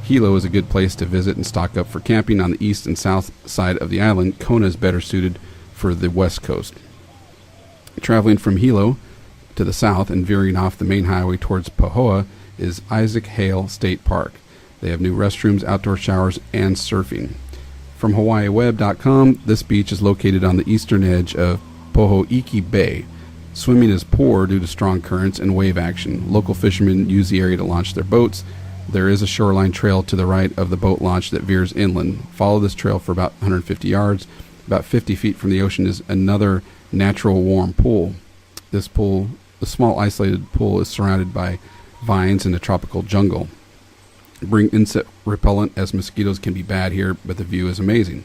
Hilo is a good place to visit and stock up for camping on the east and south side of the island. Kona is better suited for the west coast. Traveling from Hilo to the south and veering off the main highway towards Pahoa is Isaac Hale State Park. They have new restrooms, outdoor showers, and surfing. From HawaiiWeb.com, this beach is located on the eastern edge of Pohoiki Bay. Swimming is poor due to strong currents and wave action. Local fishermen use the area to launch their boats. There is a shoreline trail to the right of the boat launch that veers inland. Follow this trail for about 150 yards. About 50 feet from the ocean is another natural warm pool. This pool, the small isolated pool, is surrounded by vines in a tropical jungle. Bring insect repellent as mosquitoes can be bad here, but the view is amazing.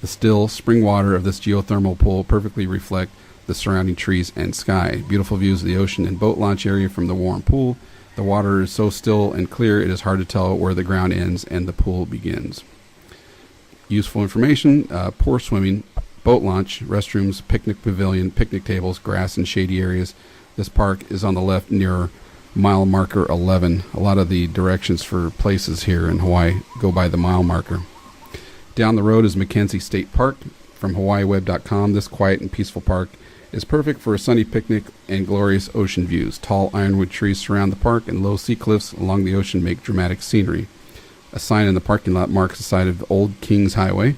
The still spring water of this geothermal pool perfectly reflect the surrounding trees and sky. Beautiful views of the ocean and boat launch area from the warm pool. The water is so still and clear it is hard to tell where the ground ends and the pool begins. Useful information, poor swimming, boat launch, restrooms, picnic pavilion, picnic tables, grass and shady areas. This park is on the left near mile marker 11. A lot of the directions for places here in Hawaii go by the mile marker. Down the road is Mackenzie State Park. From HawaiiWeb.com, this quiet and peaceful park is perfect for a sunny picnic and glorious ocean views. Tall ironwood trees surround the park, and low sea cliffs along the ocean make dramatic scenery. A sign in the parking lot marks the site of the Old Kings Highway.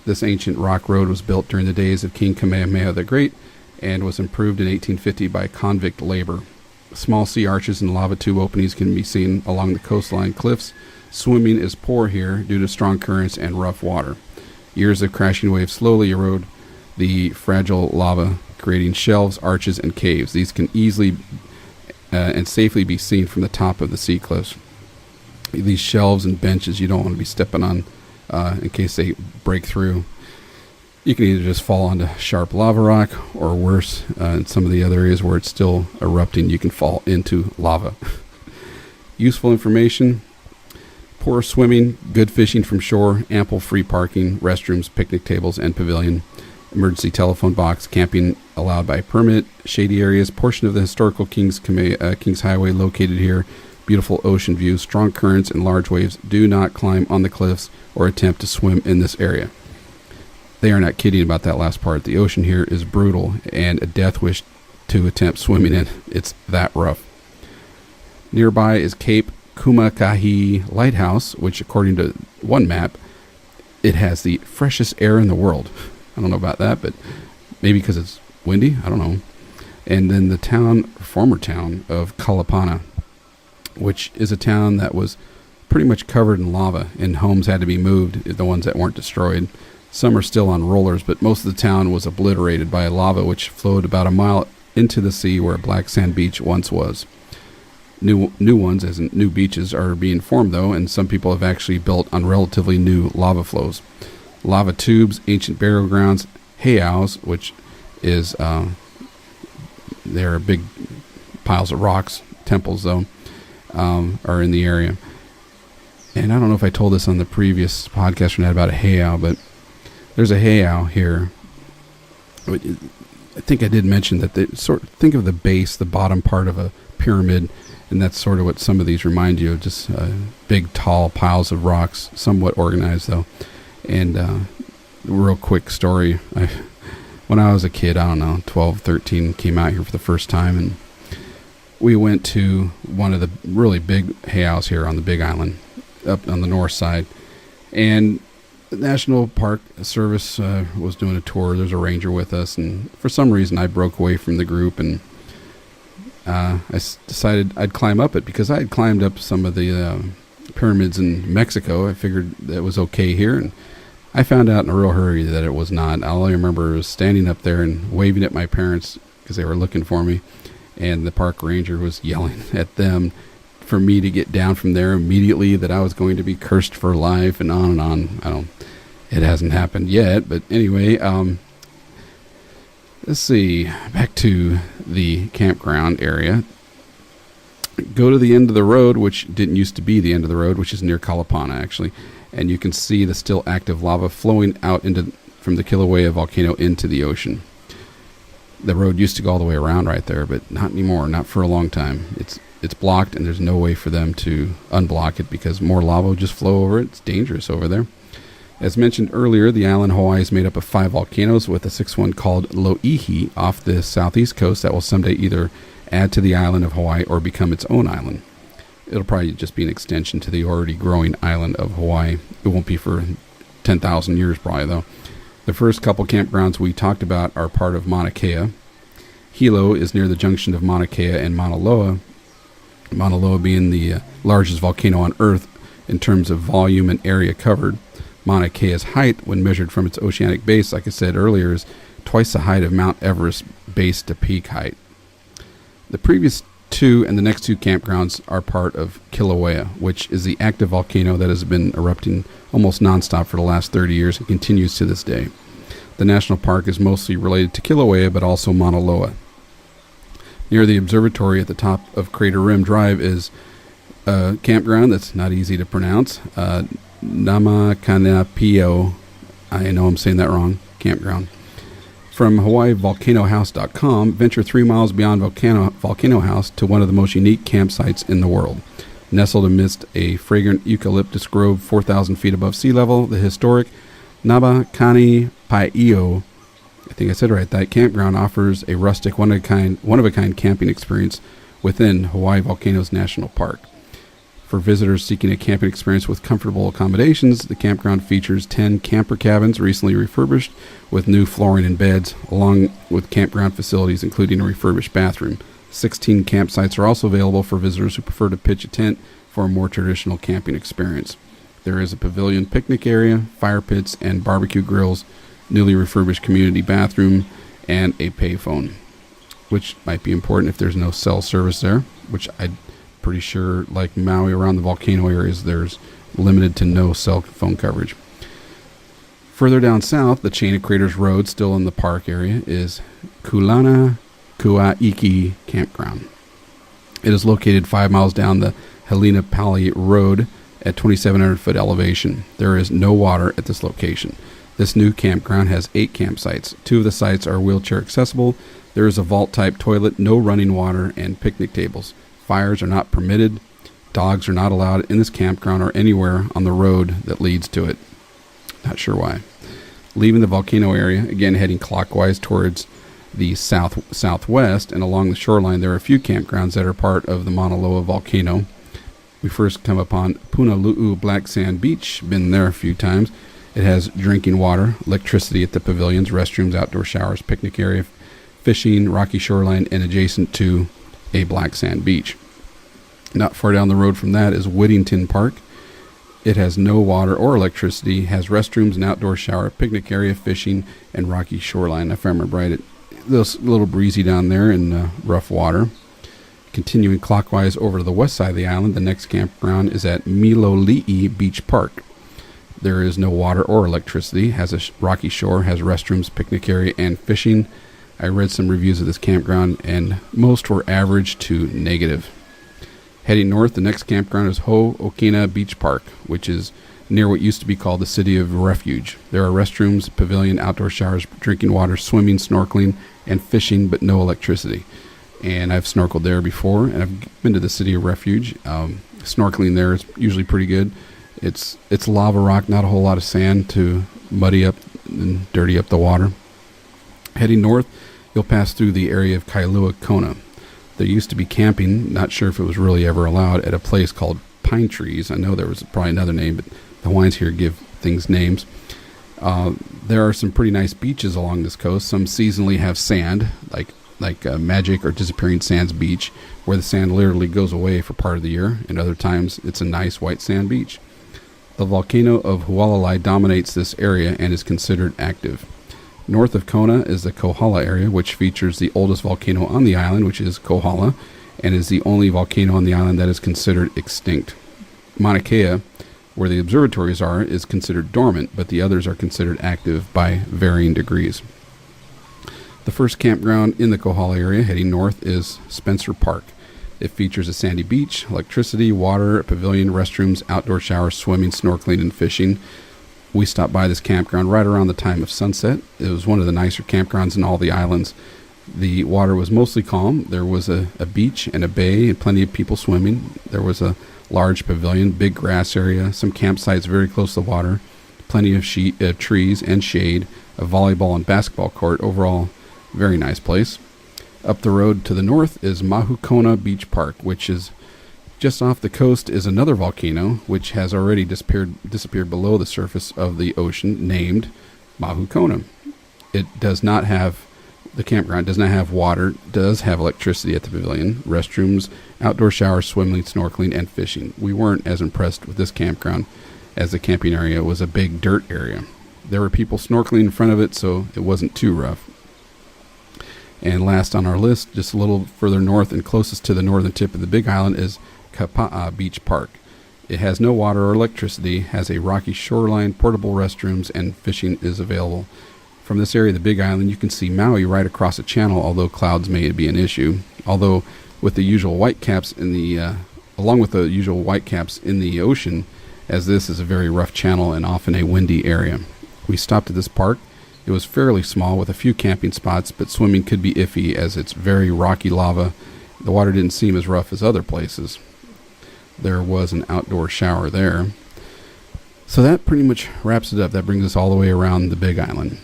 This ancient rock road was built during the days of King Kamehameha the Great and was improved in 1850 by convict labor. Small sea arches and lava tube openings can be seen along the coastline cliffs. Swimming is poor here due to strong currents and rough water. Years of crashing waves slowly erode the fragile lava, creating shelves, arches, and caves. These can easily and safely be seen from the top of the sea cliffs. These shelves and benches you don't want to be stepping on in case they break through. You can either just fall onto sharp lava rock, or worse, in some of the other areas where it's still erupting, you can fall into lava. Useful information: poor swimming, good fishing from shore, ample free parking, restrooms, picnic tables, and pavilion. Emergency telephone box, camping allowed by permit, shady areas, portion of the historical Kings Highway located here, beautiful ocean views, strong currents, and large waves. Do not climb on the cliffs or attempt to swim in this area. They are not kidding about that last part. The ocean here is brutal and a death wish to attempt swimming in. It's that rough. Nearby is Cape Kumakahi Lighthouse, which according to one map, it has the freshest air in the world. I don't know about that, but maybe because it's windy. I don't know. And then the former town of Kalapana, which is a town that was pretty much covered in lava, and homes had to be moved, the ones that weren't destroyed. Some are still on rollers, but most of the town was obliterated by lava, which flowed about a mile into the sea where Black Sand Beach once was. New ones, as in new beaches, are being formed, though, and some people have actually built on relatively new lava flows. Lava tubes, ancient burial grounds, heiaus, which is, they're big piles of rocks, temples, though, are in the area. And I don't know if I told this on the previous podcast or not about a heiau, but there's a heiau here. I think I did mention that they think of the base, the bottom part of a pyramid, and that's sort of what some of these remind you of, just big, tall piles of rocks, somewhat organized, though. And real quick story, when I was a kid, I don't know, 12, 13, came out here for the first time, and we went to one of the really big heiaus here on the Big Island, up on the north side. And the National Park Service was doing a tour. There's a ranger with us, and for some reason I broke away from the group, and I decided I'd climb up it because I had climbed up some of the pyramids in Mexico. I figured that was okay here, and I found out in a real hurry that it was not. All I remember was standing up there and waving at my parents because they were looking for me, and the park ranger was yelling at them for me to get down from there immediately, that I was going to be cursed for life, and on and on. It hasn't happened yet, but anyway, let's see. Back to the campground area. Go to the end of the road, which didn't used to be the end of the road, which is near Kalapana, actually. And you can see the still active lava flowing out from the Kilauea volcano into the ocean. The road used to go all the way around right there, but not anymore, not for a long time. It's blocked, and there's no way for them to unblock it because more lava will just flow over it. It's dangerous over there. As mentioned earlier, the island Hawaii is made up of 5 volcanoes, with a 6th one called Lo'ihi off the southeast coast that will someday either add to the island of Hawaii or become its own island. It'll probably just be an extension to the already growing island of Hawaii. It won't be for 10,000 years probably, though. The first couple campgrounds we talked about are part of Mauna Kea. Hilo is near the junction of Mauna Kea and Mauna Loa. Mauna Loa being the largest volcano on Earth in terms of volume and area covered. Mauna Kea's height, when measured from its oceanic base, like I said earlier, is twice the height of Mount Everest base to peak height. The previous 2 and the next 2 campgrounds are part of Kilauea, which is the active volcano that has been erupting almost nonstop for the last 30 years and continues to this day. The national park is mostly related to Kilauea, but also Mauna Loa. Near the observatory at the top of Crater Rim Drive is a campground that's not easy to pronounce. Namakanapio, I know I'm saying that wrong, campground. From HawaiiVolcanoHouse.com, venture 3 miles beyond Volcano House to one of the most unique campsites in the world. Nestled amidst a fragrant eucalyptus grove 4,000 feet above sea level, the historic Nabakani Paio, I think I said it right, that campground offers a rustic, one-of-a-kind camping experience within Hawaii Volcanoes National Park. For visitors seeking a camping experience with comfortable accommodations, the campground features 10 camper cabins recently refurbished with new flooring and beds, along with campground facilities including a refurbished bathroom. 16 campsites are also available for visitors who prefer to pitch a tent for a more traditional camping experience. There is a pavilion picnic area, fire pits, and barbecue grills, newly refurbished community bathroom, and a payphone, which might be important if there's no cell service there, which I'm pretty sure, like Maui, around the volcano areas, there's limited to no cell phone coverage. Further down south, the Chain of Craters Road, still in the park area, is Kulana Kuaiki Campground. It is located 5 miles down the Helena Pali Road at 2,700 foot elevation. There is no water at this location. This new campground has 8 campsites. 2 of the sites are wheelchair accessible. There is a vault-type toilet, no running water, and picnic tables. Fires are not permitted. Dogs are not allowed in this campground or anywhere on the road that leads to it. Not sure why. Leaving the volcano area, again heading clockwise towards the southwest and along the shoreline, there are a few campgrounds that are part of the Mauna Loa volcano. We first come upon Punalu'u Black Sand Beach. Been there a few times. It has drinking water, electricity at the pavilions, restrooms, outdoor showers, picnic area, fishing, rocky shoreline, and adjacent to a black sand beach. Not far down the road from that is Whittington Park. It has no water or electricity, has restrooms, an outdoor shower, picnic area, fishing, and rocky shoreline. If I remember right, it's a little breezy down there in rough water. Continuing clockwise over to the west side of the island, the next campground is at Miloli'i Beach Park. There is no water or electricity, has a rocky shore, has restrooms, picnic area, and fishing. I read some reviews of this campground, and most were average to negative. Heading north, the next campground is Ho'okina Beach Park, which is near what used to be called the City of Refuge. There are restrooms, pavilion, outdoor showers, drinking water, swimming, snorkeling, and fishing, but no electricity. And I've snorkeled there before, and I've been to the City of Refuge. Snorkeling there is usually pretty good. It's lava rock, not a whole lot of sand to muddy up and dirty up the water. Heading north, you'll pass through the area of Kailua Kona. There used to be camping, not sure if it was really ever allowed, at a place called Pine Trees. I know there was probably another name, but the Hawaiians here give things names. There are some pretty nice beaches along this coast. Some seasonally have sand, like Magic or Disappearing Sands Beach, where the sand literally goes away for part of the year, and other times it's a nice white sand beach. The volcano of Hualalai dominates this area and is considered active. North of Kona is the Kohala area, which features the oldest volcano on the island, which is Kohala, and is the only volcano on the island that is considered extinct. Mauna Kea, where the observatories are is considered dormant, but the others are considered active by varying degrees. The first campground in the Kohala area heading north is Spencer Park. It features a sandy beach, electricity, water, a pavilion, restrooms, outdoor showers, swimming, snorkeling, and fishing. We stopped by this campground right around the time of sunset. It was one of the nicer campgrounds in all the islands. The water was mostly calm. There was a beach and a bay and plenty of people swimming. There was a large pavilion, big grass area, some campsites very close to the water, plenty of trees and shade, a volleyball and basketball court. Overall, very nice place. Up the road to the north is Kona Beach Park, which is just off the coast is another volcano, which has already disappeared below the surface of the ocean, named Kona. It does not have, the campground does not have water, does have electricity at the pavilion, restrooms, outdoor showers, swimming, snorkeling, and fishing. We weren't as impressed with this campground as the camping area was a big dirt area. There were people snorkeling in front of it, so it wasn't too rough. And last on our list, just a little further north and closest to the northern tip of the Big Island, is Kapa'a Beach Park. It has no water or electricity, has a rocky shoreline, portable restrooms, and fishing is available. From this area of the Big Island, you can see Maui right across the channel, although clouds may be an issue. Although, with the usual whitecaps in the, along with the usual whitecaps in the ocean, as this is a very rough channel and often a windy area. We stopped at this park. It was fairly small with a few camping spots, but swimming could be iffy as it's very rocky lava. The water didn't seem as rough as other places. There was an outdoor shower there. So that pretty much wraps it up. That brings us all the way around the Big Island.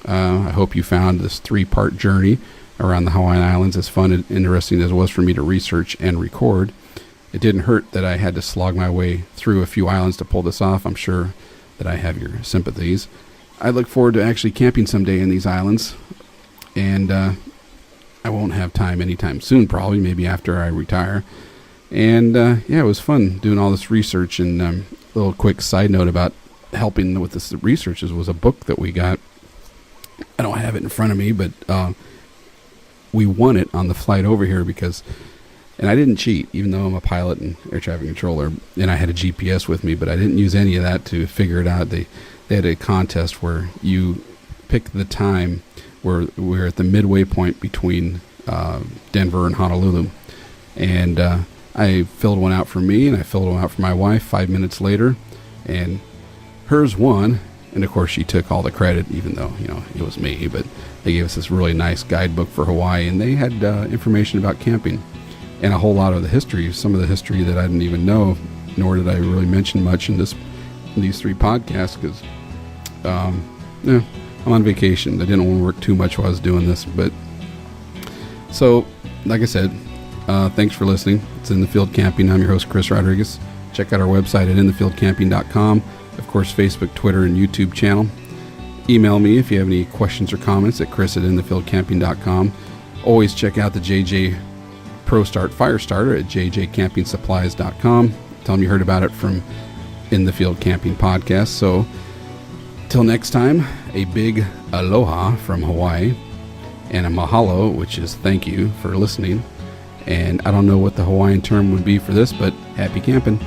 I hope you found this 3-part journey around the Hawaiian Islands as fun and interesting as it was for me to research and record. It didn't hurt that I had to slog my way through a few islands to pull this off. I'm sure that I have your sympathies. I look forward to actually camping someday in these islands, and I won't have time anytime soon, probably, maybe after I retire. And yeah, it was fun doing all this research. And a little quick side note about helping with this research was a book that we got. I don't have it in front of me, but we won it on the flight over here because, and I didn't cheat, even though I'm a pilot and air traffic controller, and I had a GPS with me, but I didn't use any of that to figure it out. They had a contest where you pick the time where we're at the midway point between Denver and Honolulu. And I filled one out for me, and I filled one out for my wife 5 minutes later, and hers won. And of course, she took all the credit, even though, it was me. But they gave us this really nice guidebook for Hawaii, and they had information about camping and a whole lot of the history, some of the history that I didn't even know, nor did I really mention much in these 3 podcasts, because I'm on vacation. I didn't want to work too much while I was doing this. But so, like I said, thanks for listening. It's In the Field Camping. I'm your host, Chris Rodriguez. Check out our website at inthefieldcamping.com. Of course, Facebook, Twitter, and YouTube channel. Email me if you have any questions or comments at chris@inthefieldcamping.com. Always check out the JJ Pro Start Fire Starter at jjcampingsupplies.com. Tell them you heard about it from In the Field Camping podcast. So, till next time, a big aloha from Hawaii and a mahalo, which is thank you for listening. And I don't know what the Hawaiian term would be for this, but happy camping.